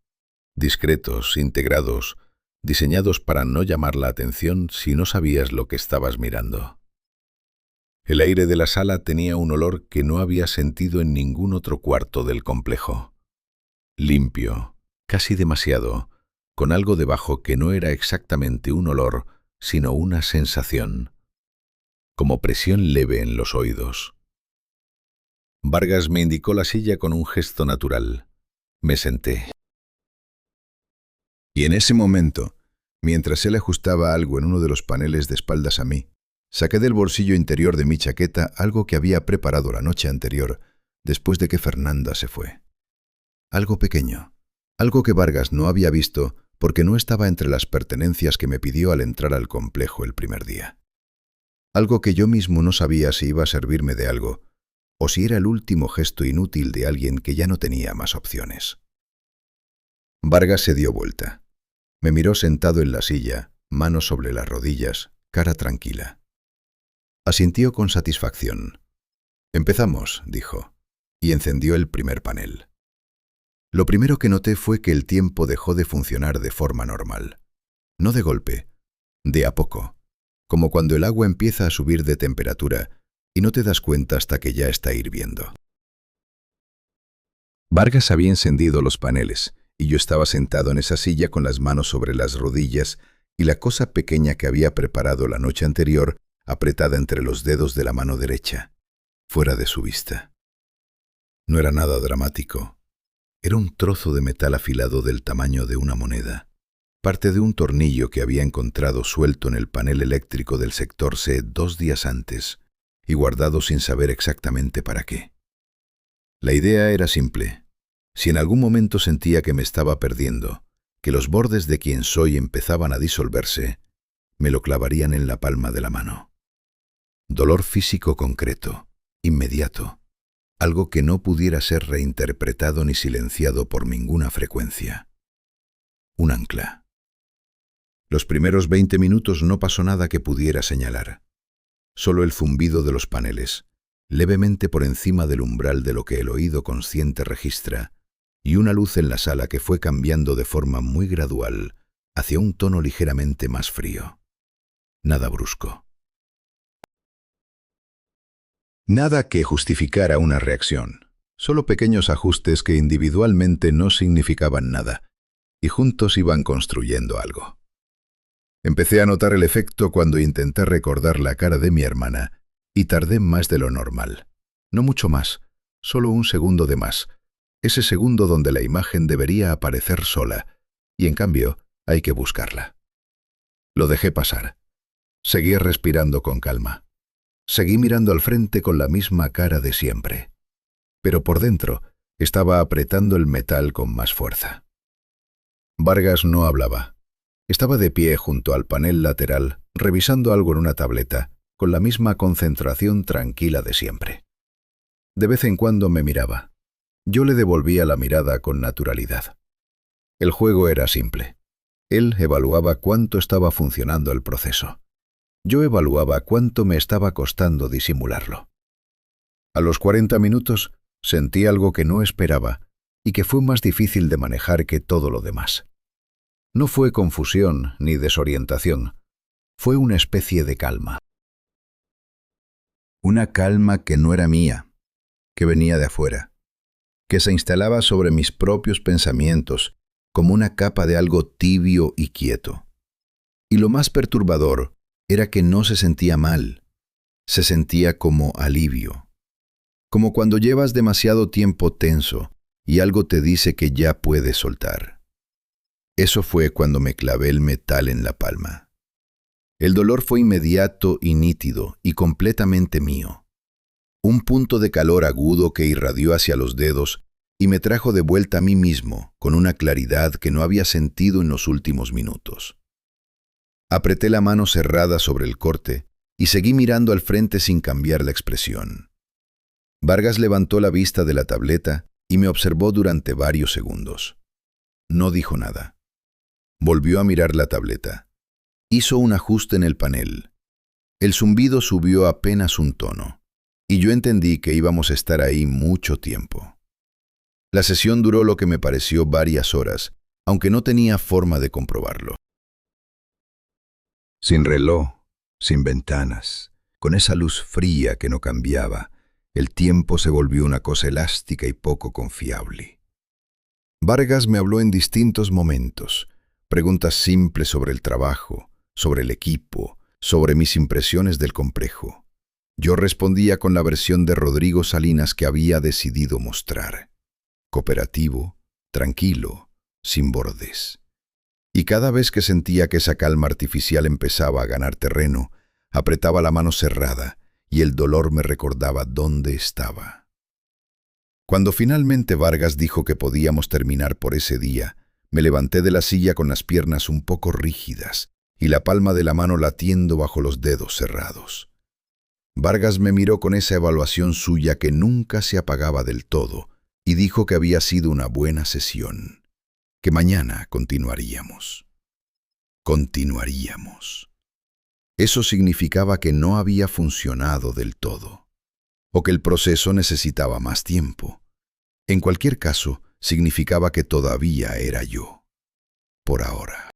Speaker 2: discretos, integrados, diseñados para no llamar la atención si no sabías lo que estabas mirando. El aire de la sala tenía un olor que no había sentido en ningún otro cuarto del complejo.
Speaker 1: limpio, casi demasiado, con algo debajo que no era exactamente un olor, sino una sensación, como presión leve en los oídos. Vargas me indicó la silla con un gesto natural. Me senté.
Speaker 2: Y en ese momento, mientras él ajustaba algo en uno de los paneles de espaldas a mí, saqué del bolsillo interior de mi chaqueta algo que había preparado la noche anterior, después de que Fernanda se fue. Algo pequeño, algo que Vargas no había visto porque no estaba entre las pertenencias que me pidió al entrar al complejo el primer día. Algo que yo mismo no sabía si iba a servirme de algo, o si era el último gesto inútil de alguien que ya no tenía más opciones. Vargas se dio vuelta. Me miró sentado en la silla, manos sobre las rodillas, cara tranquila. Asintió con satisfacción. «Empezamos», dijo, y encendió el primer panel. Lo primero que noté fue que el tiempo dejó de funcionar de forma normal. No de golpe, de a poco, como cuando el agua empieza a subir de temperatura y no te das cuenta hasta que ya está hirviendo. Vargas había encendido los paneles, y yo estaba sentado en esa silla con las manos sobre las rodillas y la cosa pequeña que había preparado la noche anterior apretada entre los dedos de la mano derecha, fuera de su vista. No era nada dramático. Era un trozo de metal afilado del tamaño de una moneda, parte de un tornillo que había encontrado suelto en el panel eléctrico del sector C 2 días antes y guardado sin saber exactamente para qué. La idea era simple. Si en algún momento sentía que me estaba perdiendo, que los bordes de quien soy empezaban a disolverse, me lo clavarían en la palma de la mano. Dolor físico concreto, inmediato, algo que no pudiera ser reinterpretado ni silenciado por ninguna frecuencia. Un ancla. Los primeros 20 minutos no pasó nada que pudiera señalar. Solo el zumbido de los paneles, levemente por encima del umbral de lo que el oído consciente registra, y una luz en la sala que fue cambiando de forma muy gradual hacia un tono ligeramente más frío. Nada brusco. Nada que justificara una reacción, solo pequeños ajustes que individualmente no significaban nada, y juntos iban construyendo algo. Empecé a notar el efecto cuando intenté recordar la cara de mi hermana, y tardé más de lo normal. No mucho más, solo un segundo de más, ese segundo donde la imagen debería aparecer sola, y en cambio hay que buscarla. Lo dejé pasar. Seguí respirando con calma. Seguí mirando al frente con la misma cara de siempre. Pero por dentro estaba apretando el metal con más fuerza. Vargas no hablaba. Estaba de pie junto al panel lateral, revisando algo en una tableta, con la misma concentración tranquila de siempre. De vez en cuando me miraba. Yo le devolvía la mirada con naturalidad. El juego era simple. Él evaluaba cuánto estaba funcionando el proceso. Yo evaluaba cuánto me estaba costando disimularlo. A los 40 minutos sentí algo que no esperaba y que fue más difícil de manejar que todo lo demás. No fue confusión ni desorientación, fue una especie de calma. Una calma que no era mía, que venía de afuera, que se instalaba sobre mis propios pensamientos como una capa de algo tibio y quieto. Y lo más perturbador era que no se sentía mal, se sentía como alivio. Como cuando llevas demasiado tiempo tenso y algo te dice que ya puedes soltar. Eso fue cuando me clavé el metal en la palma. El dolor fue inmediato y nítido y completamente mío. Un punto de calor agudo que irradió hacia los dedos y me trajo de vuelta a mí mismo con una claridad que no había sentido en los últimos minutos. Apreté la mano cerrada sobre el corte y seguí mirando al frente sin cambiar la expresión. Vargas levantó la vista de la tableta y me observó durante varios segundos. No dijo nada. Volvió a mirar la tableta. Hizo un ajuste en el panel. El zumbido subió apenas un tono, y yo entendí que íbamos a estar ahí mucho tiempo. La sesión duró lo que me pareció varias horas, aunque no tenía forma de comprobarlo. Sin reloj, sin ventanas, con esa luz fría que no cambiaba, el tiempo se volvió una cosa elástica y poco confiable.
Speaker 1: Vargas me habló en distintos momentos, preguntas simples sobre el trabajo, sobre el equipo, sobre mis impresiones del complejo. Yo respondía con la versión de Rodrigo Salinas que había decidido mostrar. Cooperativo, tranquilo, sin bordes. Y cada vez que sentía que esa calma artificial empezaba a ganar terreno, apretaba la mano cerrada y el dolor me recordaba dónde estaba. Cuando finalmente Vargas dijo que podíamos terminar por ese día, me levanté de la silla con las piernas un poco rígidas y la palma de la mano latiendo bajo los dedos cerrados. Vargas me miró con esa evaluación suya que nunca se apagaba del todo y dijo que había sido una buena sesión, que mañana continuaríamos. Continuaríamos. Eso significaba que no había funcionado del todo, o que el proceso necesitaba más tiempo. En cualquier caso, significaba que todavía era yo, por ahora.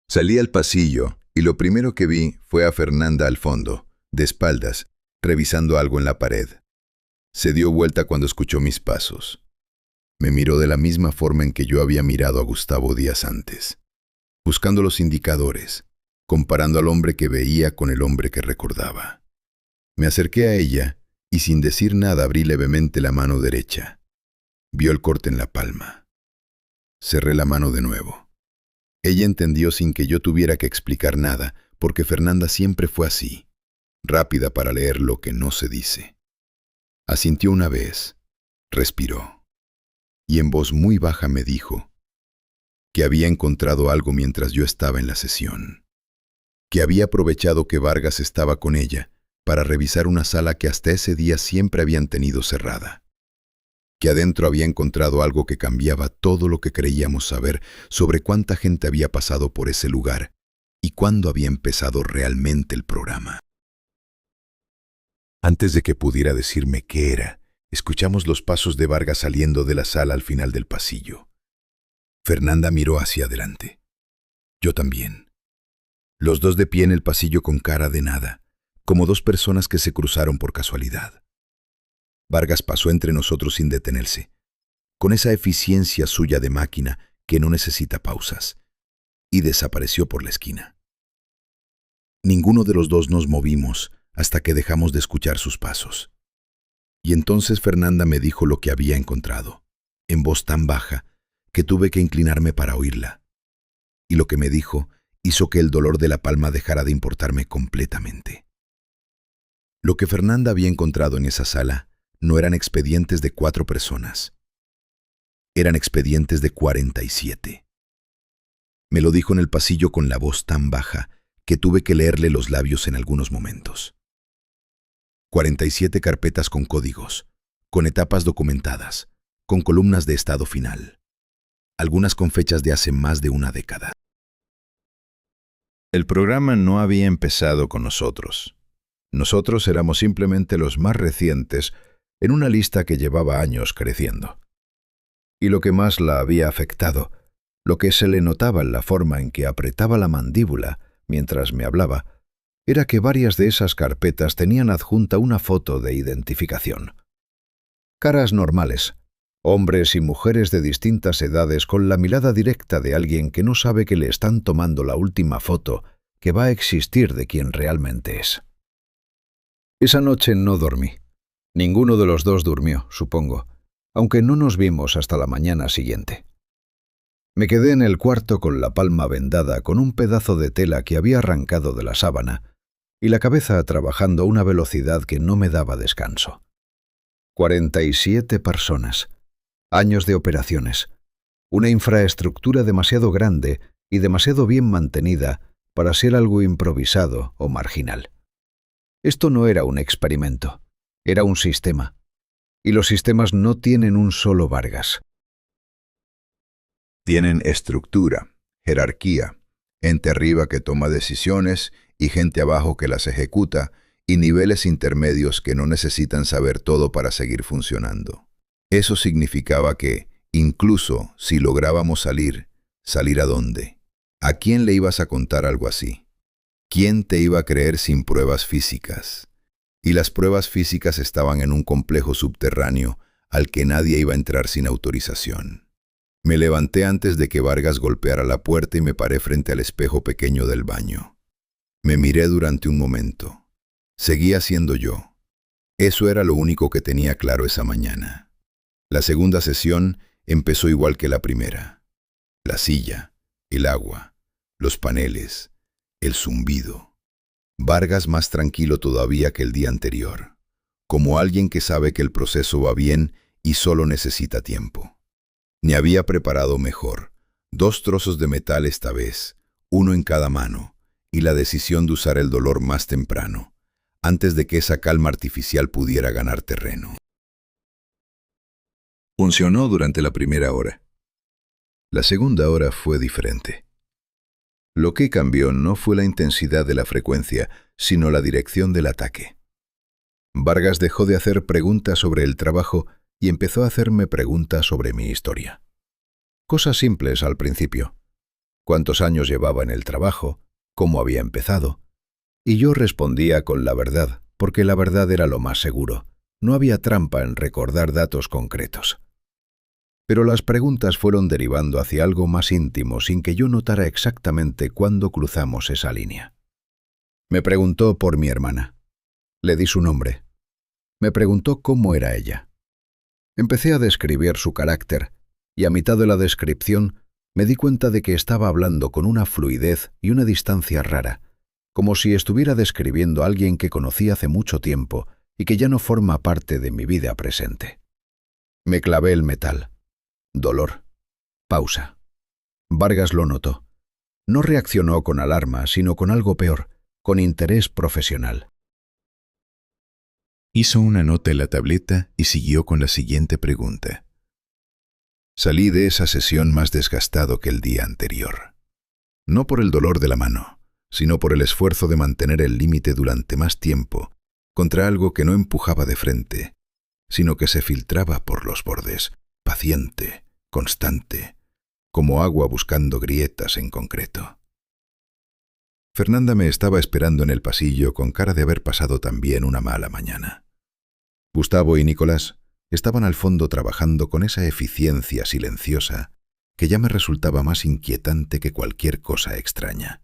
Speaker 2: Salí al pasillo y lo primero que vi fue a Fernanda al fondo, de espaldas, revisando algo en la pared. Se dio vuelta cuando escuchó mis pasos. Me miró de la misma forma en que yo había mirado a Gustavo días antes, buscando los indicadores, comparando al hombre que veía con el hombre que recordaba. Me acerqué a ella y sin decir nada abrí levemente la mano derecha. Vio el corte en la palma. Cerré la mano de nuevo. Ella entendió sin que yo tuviera que explicar nada, porque Fernanda siempre fue así, rápida para leer lo que no se dice. Asintió una vez, respiró, y en voz muy baja me dijo que había encontrado algo mientras yo estaba en la sesión, que había aprovechado que Vargas estaba con ella para revisar una sala que hasta ese día siempre habían tenido cerrada, que adentro había encontrado algo que cambiaba todo lo que creíamos saber sobre cuánta gente había pasado por ese lugar y cuándo había empezado realmente el programa. Antes de que pudiera decirme qué era, escuchamos los pasos de Vargas saliendo de la sala al final del pasillo. Fernanda miró hacia adelante. Yo también. Los dos de pie en el pasillo con cara de nada, como dos personas que se cruzaron por casualidad. Vargas pasó entre nosotros sin detenerse, con esa eficiencia suya de máquina que no necesita pausas, y desapareció por la esquina. Ninguno de los dos nos movimos hasta que dejamos de escuchar sus pasos. Y entonces Fernanda me dijo lo que había encontrado, en voz tan baja que tuve que inclinarme para oírla. Y lo que me dijo hizo que el dolor de la palma dejara de importarme completamente. Lo que Fernanda había encontrado en esa sala no eran expedientes de 4 personas. Eran expedientes de 47. Me lo dijo en el pasillo con la voz tan baja que tuve que leerle los labios en algunos momentos. 47 carpetas con códigos, con etapas documentadas, con columnas de estado final, algunas con fechas de hace más de una década. El programa no había empezado con nosotros. Nosotros éramos simplemente los más recientes en una lista que llevaba años creciendo. Y lo que más la había afectado, lo que se le notaba en la forma en que apretaba la mandíbula mientras me hablaba, era que varias de esas carpetas tenían adjunta una foto de identificación. Caras normales, hombres y mujeres de distintas edades con la mirada directa de alguien que no sabe que le están tomando la última foto que va a existir de quien realmente es. Esa noche no dormí. Ninguno de los dos durmió, supongo, aunque no nos vimos hasta la mañana siguiente. Me quedé en el cuarto con la palma vendada con un pedazo de tela que había arrancado de la sábana y la cabeza trabajando a una velocidad que no me daba descanso. 47 personas, años de operaciones, una infraestructura demasiado grande y demasiado bien mantenida para ser algo improvisado o marginal. Esto no era un experimento, era un sistema, y los sistemas no tienen un solo Vargas. Tienen estructura, jerarquía, ente arriba que toma decisiones y gente abajo que las ejecuta, y niveles intermedios que no necesitan saber todo para seguir funcionando. Eso significaba que, incluso si lográbamos salir, ¿salir a dónde? ¿A quién le ibas a contar algo así? ¿Quién te iba a creer sin pruebas físicas? Y las pruebas físicas estaban en un complejo subterráneo al que nadie iba a entrar sin autorización. Me levanté antes de que Vargas golpeara la puerta y me paré frente al espejo pequeño del baño. Me miré durante un momento. Seguía siendo yo. Eso era lo único que tenía claro esa mañana. La segunda sesión empezó igual que la primera. La silla, el agua, los paneles, el zumbido. Vargas más tranquilo todavía que el día anterior, como alguien que sabe que el proceso va bien y solo necesita tiempo. Ni había preparado mejor. 2 trozos de metal esta vez, uno en cada mano, y la decisión de usar el dolor más temprano, antes de que esa calma artificial pudiera ganar terreno. Funcionó durante la primera hora. La segunda hora fue diferente. Lo que cambió no fue la intensidad de la frecuencia, sino la dirección del ataque. Vargas dejó de hacer preguntas sobre el trabajo y empezó a hacerme preguntas sobre mi historia. Cosas simples al principio. ¿Cuántos años llevaba en el trabajo? ¿Cómo había empezado? Y yo respondía con la verdad, porque la verdad era lo más seguro. No había trampa en recordar datos concretos. Pero las preguntas fueron derivando hacia algo más íntimo sin que yo notara exactamente cuándo cruzamos esa línea. Me preguntó por mi hermana. Le di su nombre. Me preguntó cómo era ella. Empecé a describir su carácter, y a mitad de la descripción me di cuenta de que estaba hablando con una fluidez y una distancia rara, como si estuviera describiendo a alguien que conocí hace mucho tiempo y que ya no forma parte de mi vida presente. Me clavé el metal. Dolor. Pausa. Vargas lo notó. No reaccionó con alarma, sino con algo peor, con interés profesional.
Speaker 1: Hizo una nota en la tableta y siguió con la siguiente pregunta.
Speaker 2: Salí de esa sesión más desgastado que el día anterior. No por el dolor de la mano, sino por el esfuerzo de mantener el límite durante más tiempo, contra algo que no empujaba de frente, sino que se filtraba por los bordes, paciente, constante, como agua buscando grietas en concreto. Fernanda me estaba esperando en el pasillo con cara de haber pasado también una mala mañana. Gustavo y Nicolás estaban al fondo trabajando con esa eficiencia silenciosa que ya me resultaba más inquietante que cualquier cosa extraña.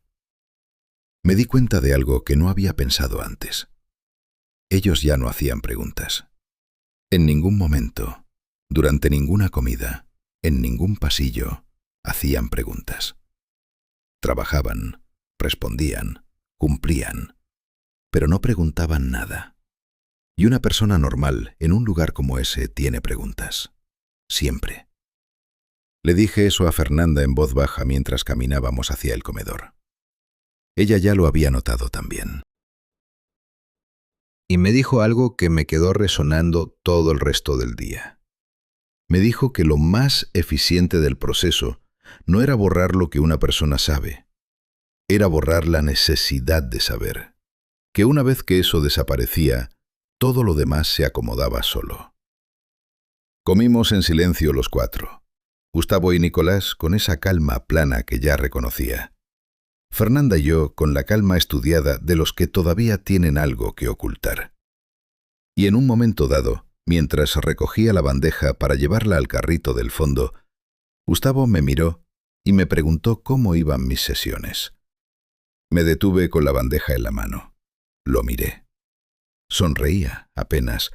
Speaker 2: Me di cuenta de algo que no había pensado antes. Ellos ya no hacían preguntas. En ningún momento, durante ninguna comida, en ningún pasillo, hacían preguntas. Trabajaban, respondían, cumplían, pero no preguntaban nada. Y una persona normal en un lugar como ese tiene preguntas. Siempre. Le dije eso a Fernanda en voz baja mientras caminábamos hacia el comedor. Ella ya lo había notado también. Y me dijo algo que me quedó resonando todo el resto del día. Me dijo que lo más eficiente del proceso no era borrar lo que una persona sabe, era borrar la necesidad de saber, que una vez que eso desaparecía, todo lo demás se acomodaba solo. Comimos en silencio los 4, Gustavo y Nicolás con esa calma plana que ya reconocía. Fernanda y yo con la calma estudiada de los que todavía tienen algo que ocultar. Y en un momento dado, mientras recogía la bandeja para llevarla al carrito del fondo, Gustavo me miró y me preguntó cómo iban mis sesiones. Me detuve con la bandeja en la mano. Lo miré. Sonreía, apenas,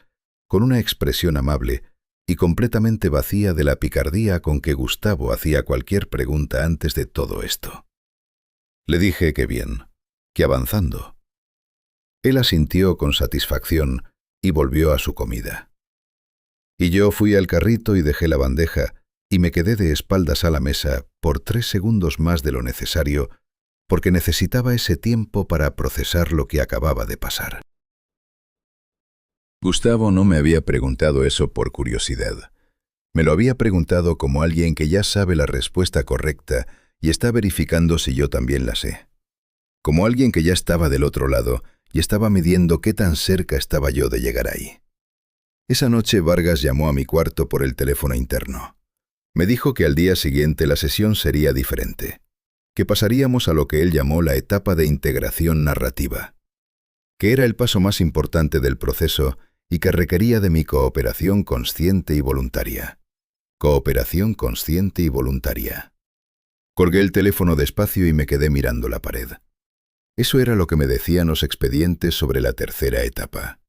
Speaker 2: con una expresión amable y completamente vacía de la picardía con que Gustavo hacía cualquier pregunta antes de todo esto. Le dije que bien, que avanzando. Él asintió con satisfacción y volvió a su comida. Y yo fui al carrito y dejé la bandeja y me quedé de espaldas a la mesa por 3 segundos más de lo necesario porque necesitaba ese tiempo para procesar lo que acababa de pasar. Gustavo no me había preguntado eso por curiosidad. Me lo había preguntado como alguien que ya sabe la respuesta correcta y está verificando si yo también la sé. Como alguien que ya estaba del otro lado y estaba midiendo qué tan cerca estaba yo de llegar ahí. Esa noche Vargas llamó a mi cuarto por el teléfono interno. Me dijo que al día siguiente la sesión sería diferente, que pasaríamos a lo que él llamó la etapa de integración narrativa, que era el paso más importante del proceso
Speaker 1: y que requería de mi cooperación consciente y voluntaria. Cooperación consciente y voluntaria. Colgué el teléfono despacio y me quedé mirando la pared. Eso era lo que me decían los expedientes sobre la tercera etapa.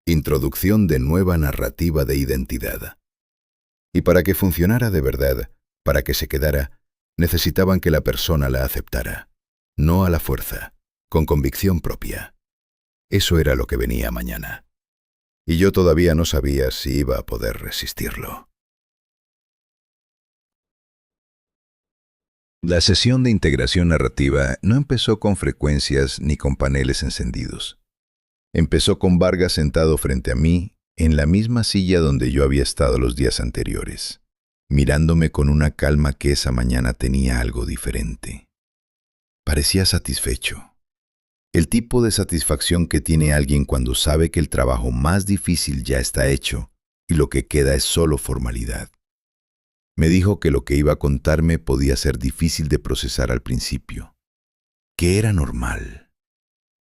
Speaker 1: Introducción de nueva narrativa de identidad. Y para que funcionara de verdad, para que se quedara, necesitaban que la persona la aceptara, no a la fuerza, con convicción propia. Eso era lo que venía mañana. Y yo todavía no sabía si iba a poder resistirlo.
Speaker 2: La sesión de integración narrativa no empezó con frecuencias ni con paneles encendidos. Empezó con Vargas sentado frente a mí, en la misma silla donde yo había estado los días anteriores, mirándome con una calma que esa mañana tenía algo diferente. Parecía satisfecho. El tipo de satisfacción que tiene alguien cuando sabe que el trabajo más difícil ya está hecho y lo que queda es solo formalidad. Me dijo que lo que iba a contarme podía ser difícil de procesar al principio, que era normal,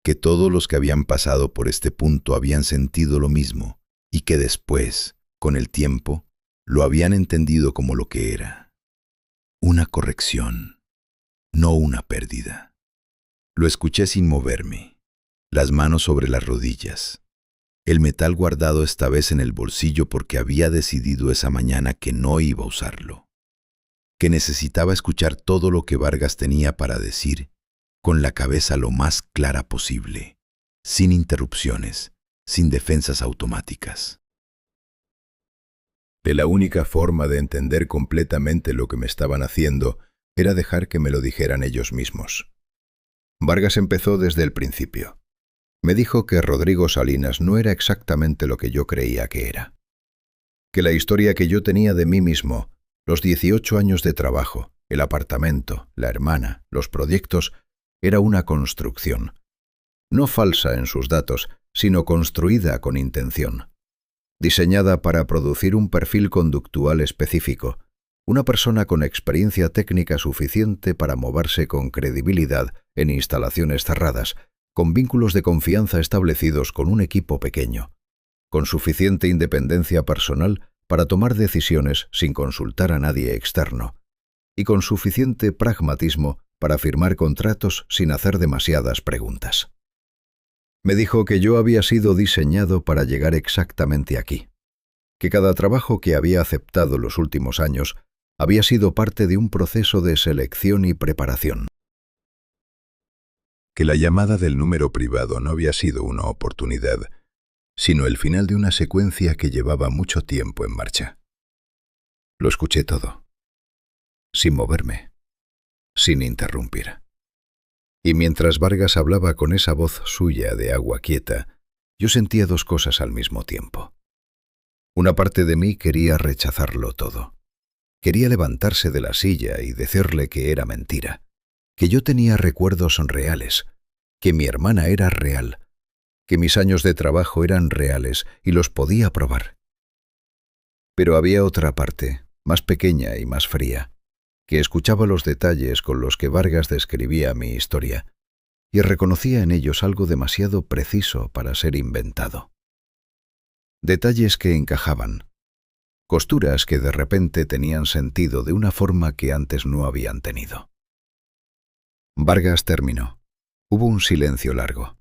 Speaker 2: que todos los que habían pasado por este punto habían sentido lo mismo y que después, con el tiempo, lo habían entendido como lo que era. Una corrección, no una pérdida. Lo escuché sin moverme, las manos sobre las rodillas, el metal guardado esta vez en el bolsillo porque había decidido esa mañana que no iba a usarlo, que necesitaba escuchar todo lo que Vargas tenía para decir con la cabeza lo más clara posible, sin interrupciones, sin defensas automáticas.
Speaker 1: De la única forma de entender completamente lo que me estaban haciendo era dejar que me lo dijeran ellos mismos. Vargas empezó desde el principio. Me dijo que Rodrigo Salinas no era exactamente lo que yo creía que era. Que la historia que yo tenía de mí mismo, los 18 años de trabajo, el apartamento, la hermana, los proyectos, era una construcción. No falsa en sus datos, sino construida con intención. Diseñada para producir un perfil conductual específico, una persona con experiencia técnica suficiente para moverse con credibilidad en instalaciones cerradas, con vínculos de confianza establecidos con un equipo pequeño, con suficiente independencia personal para tomar decisiones sin consultar a nadie externo, y con suficiente pragmatismo para firmar contratos sin hacer demasiadas preguntas. Me dijo que yo había sido diseñado para llegar exactamente aquí, que cada trabajo que había aceptado los últimos años había sido parte de un proceso de selección y preparación.
Speaker 2: Que la llamada del número privado no había sido una oportunidad, sino el final de una secuencia que llevaba mucho tiempo en marcha.
Speaker 1: Lo escuché todo, sin moverme, sin interrumpir. Y mientras Vargas hablaba con esa voz suya de agua quieta, yo sentía dos cosas al mismo tiempo. Una parte de mí quería rechazarlo todo. Quería levantarse de la silla y decirle que era mentira, que yo tenía recuerdos reales, que mi hermana era real, que mis años de trabajo eran reales y los podía probar. Pero había otra parte, más pequeña y más fría, que escuchaba los detalles con los que Vargas describía mi historia y reconocía en ellos algo demasiado preciso para ser inventado. Detalles que encajaban, costuras que de repente tenían sentido de una forma que antes no habían tenido. Vargas terminó. Hubo un silencio largo.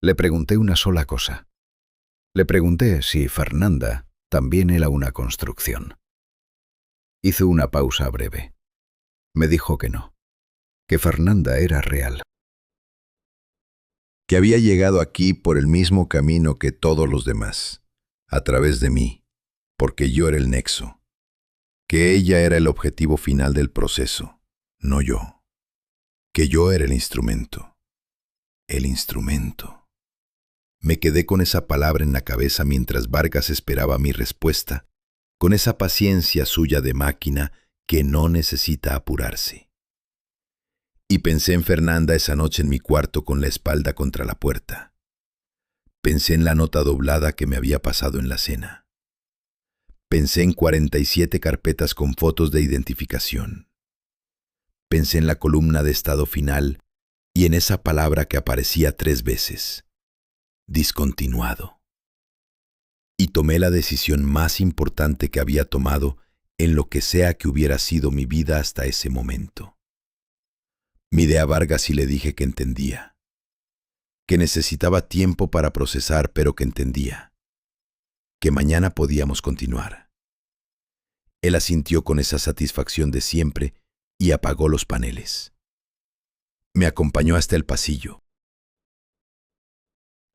Speaker 1: Le pregunté una sola cosa. Le pregunté si Fernanda también era una construcción. Hizo una pausa breve. Me dijo que no, que Fernanda era real.
Speaker 2: Que había llegado aquí por el mismo camino que todos los demás, a través de mí, porque yo era el nexo. Que ella era el objetivo final del proceso, no yo. Que yo era el instrumento. El instrumento. Me quedé con esa palabra en la cabeza mientras Vargas esperaba mi respuesta, con esa paciencia suya de máquina que no necesita apurarse. Y pensé en Fernanda esa noche en mi cuarto con la espalda contra la puerta. Pensé en la nota doblada que me había pasado en la cena. Pensé en 47 carpetas con fotos de identificación. Pensé en la columna de estado final y en esa palabra que aparecía 3 veces. Discontinuado. Y tomé la decisión más importante que había tomado en lo que sea que hubiera sido mi vida hasta ese momento. Miré a Vargas y le dije que entendía, que necesitaba tiempo para procesar, pero que entendía, que mañana podíamos continuar. Él asintió con esa satisfacción de siempre y apagó los paneles. Me acompañó hasta el pasillo.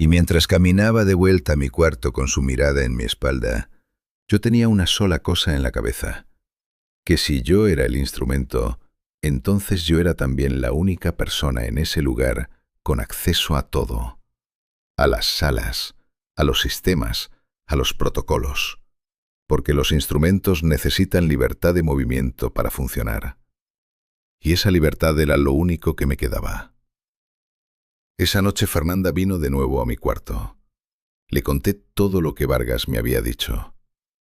Speaker 1: Y mientras caminaba de vuelta a mi cuarto con su mirada en mi espalda, yo tenía una sola cosa en la cabeza, que si yo era el instrumento, entonces yo era también la única persona en ese lugar con acceso a todo, a las salas, a los sistemas, a los protocolos, porque los instrumentos necesitan libertad de movimiento para funcionar. Y esa libertad era lo único que me quedaba. Esa noche Fernanda vino de nuevo a mi cuarto. Le conté todo lo que Vargas me había dicho.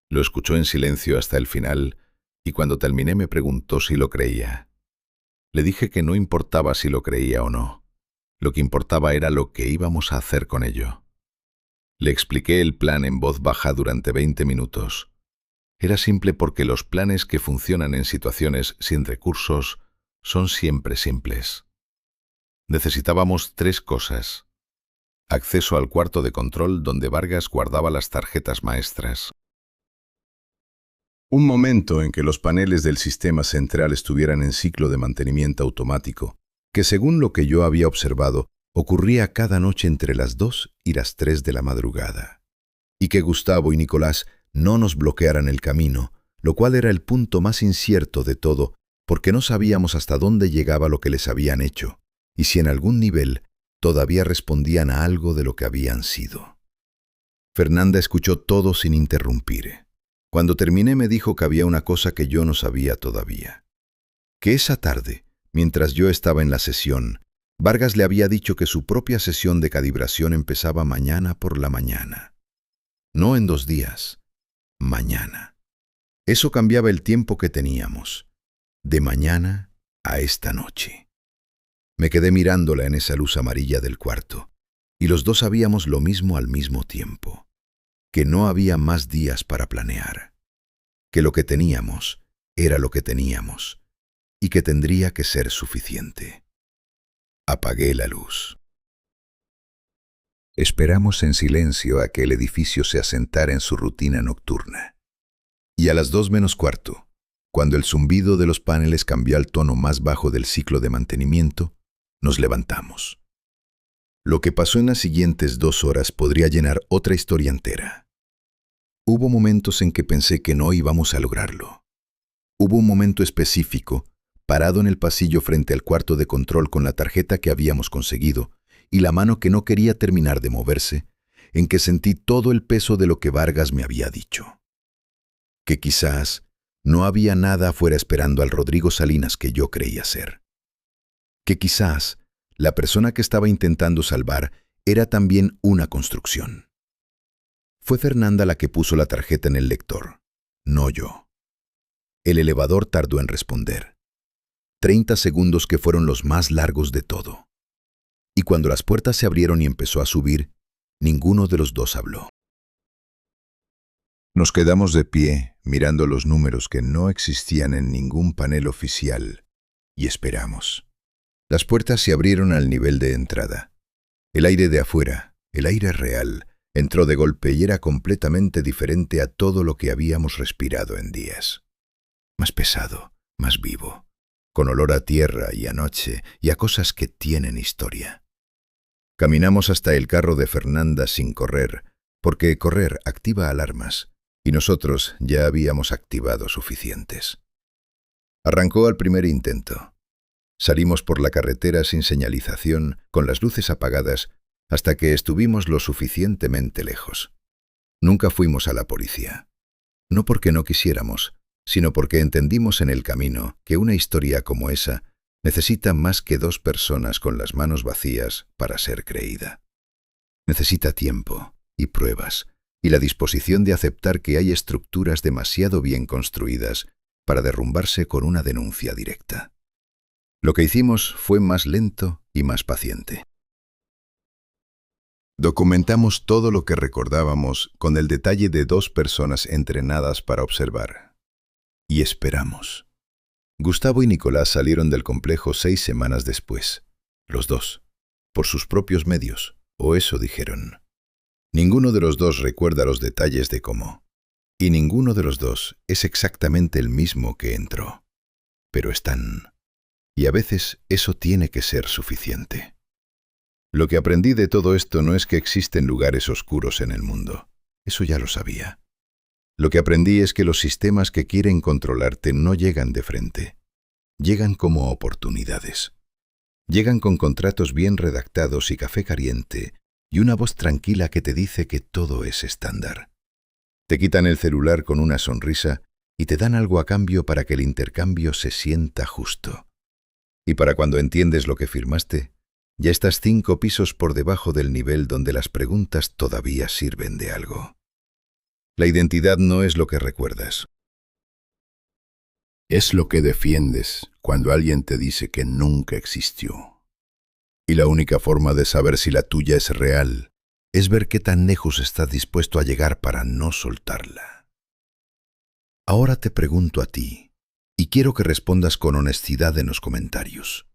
Speaker 1: Lo escuchó en silencio hasta el final y cuando terminé me preguntó si lo creía. Le dije que no importaba si lo creía o no. Lo que importaba era lo que íbamos a hacer con ello. Le expliqué el plan en voz baja durante 20 minutos. Era simple porque los planes que funcionan en situaciones sin recursos son siempre simples. Necesitábamos 3 cosas. Acceso al cuarto de control donde Vargas guardaba las tarjetas maestras. Un momento en que los paneles del sistema central estuvieran en ciclo de mantenimiento automático, que según lo que yo había observado, ocurría cada noche entre las 2 y las 3 de la madrugada. Y que Gustavo y Nicolás no nos bloquearan el camino, lo cual era el punto más incierto de todo, porque no sabíamos hasta dónde llegaba lo que les habían hecho, y si en algún nivel todavía respondían a algo de lo que habían sido. Fernanda escuchó todo sin interrumpir. Cuando terminé me dijo que había una cosa que yo no sabía todavía. Que esa tarde, mientras yo estaba en la sesión, Vargas le había dicho que su propia sesión de calibración empezaba mañana por la mañana. No en 2 días, mañana. Eso cambiaba el tiempo que teníamos, de mañana a esta noche. Me quedé mirándola en esa luz amarilla del cuarto, y los dos sabíamos lo mismo al mismo tiempo, que no había más días para planear, que lo que teníamos era lo que teníamos, y que tendría que ser suficiente. Apagué la luz. Esperamos en silencio a que el edificio se asentara en su rutina nocturna. Y a las 2 menos cuarto, cuando el zumbido de los paneles cambió al tono más bajo del ciclo de mantenimiento, nos levantamos. Lo que pasó en las siguientes 2 horas podría llenar otra historia entera. Hubo momentos en que pensé que no íbamos a lograrlo. Hubo un momento específico, parado en el pasillo frente al cuarto de control con la tarjeta que habíamos conseguido y la mano que no quería terminar de moverse, en que sentí todo el peso de lo que Vargas me había dicho. Que quizás no había nada afuera esperando al Rodrigo Salinas que yo creía ser. Que quizás la persona que estaba intentando salvar era también una construcción. Fue Fernanda la que puso la tarjeta en el lector, no yo. El elevador tardó en responder. 30 segundos que fueron los más largos de todo. Y cuando las puertas se abrieron y empezó a subir, ninguno de los dos habló. Nos quedamos de pie, mirando los números que no existían en ningún panel oficial, y esperamos. Las puertas se abrieron al nivel de entrada. El aire de afuera, el aire real, entró de golpe y era completamente diferente a todo lo que habíamos respirado en días. Más pesado, más vivo, con olor a tierra y a noche y a cosas que tienen historia. Caminamos hasta el carro de Fernanda sin correr, porque correr activa alarmas, y nosotros ya habíamos activado suficientes. Arrancó al primer intento. Salimos por la carretera sin señalización, con las luces apagadas, hasta que estuvimos lo suficientemente lejos. Nunca fuimos a la policía. No porque no quisiéramos, sino porque entendimos en el camino que una historia como esa necesita más que 2 personas con las manos vacías para ser creída. Necesita tiempo y pruebas, y la disposición de aceptar que hay estructuras demasiado bien construidas para derrumbarse con una denuncia directa. Lo que hicimos fue más lento y más paciente.
Speaker 2: Documentamos todo lo que recordábamos con el detalle de 2 personas entrenadas para observar. Y esperamos. Gustavo y Nicolás salieron del complejo 6 semanas después. Los dos. Por sus propios medios. O eso dijeron. Ninguno de los dos recuerda los detalles de cómo. Y ninguno de los dos es exactamente el mismo que entró. Pero están. Y a veces eso tiene que ser suficiente. Lo que aprendí de todo esto no es que existen lugares oscuros en el mundo. Eso ya lo sabía. Lo que aprendí es que los sistemas que quieren controlarte no llegan de frente. Llegan como oportunidades. Llegan con contratos bien redactados y café caliente y una voz tranquila que te dice que todo es estándar. Te quitan el celular con una sonrisa y te dan algo a cambio para que el intercambio se sienta justo. Y para cuando entiendes lo que firmaste, ya estás 5 pisos por debajo del nivel donde las preguntas todavía sirven de algo. La identidad no es lo que recuerdas. Es lo que defiendes cuando alguien te dice que nunca existió. Y la única forma de saber si la tuya es real es ver qué tan lejos estás dispuesto a llegar para no soltarla. Ahora te pregunto a ti, y quiero que respondas con honestidad en los comentarios.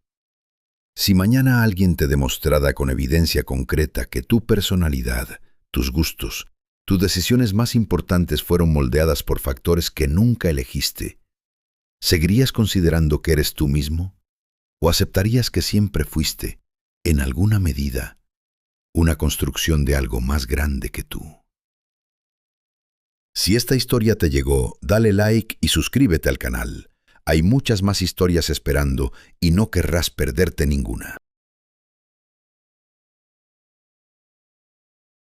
Speaker 2: Si mañana alguien te demostrara con evidencia concreta que tu personalidad, tus gustos, tus decisiones más importantes fueron moldeadas por factores que nunca elegiste, ¿seguirías considerando que eres tú mismo? ¿O aceptarías que siempre fuiste, en alguna medida, una construcción de algo más grande que tú? Si esta historia te llegó, dale like y suscríbete al canal. Hay muchas más historias esperando y no querrás perderte ninguna.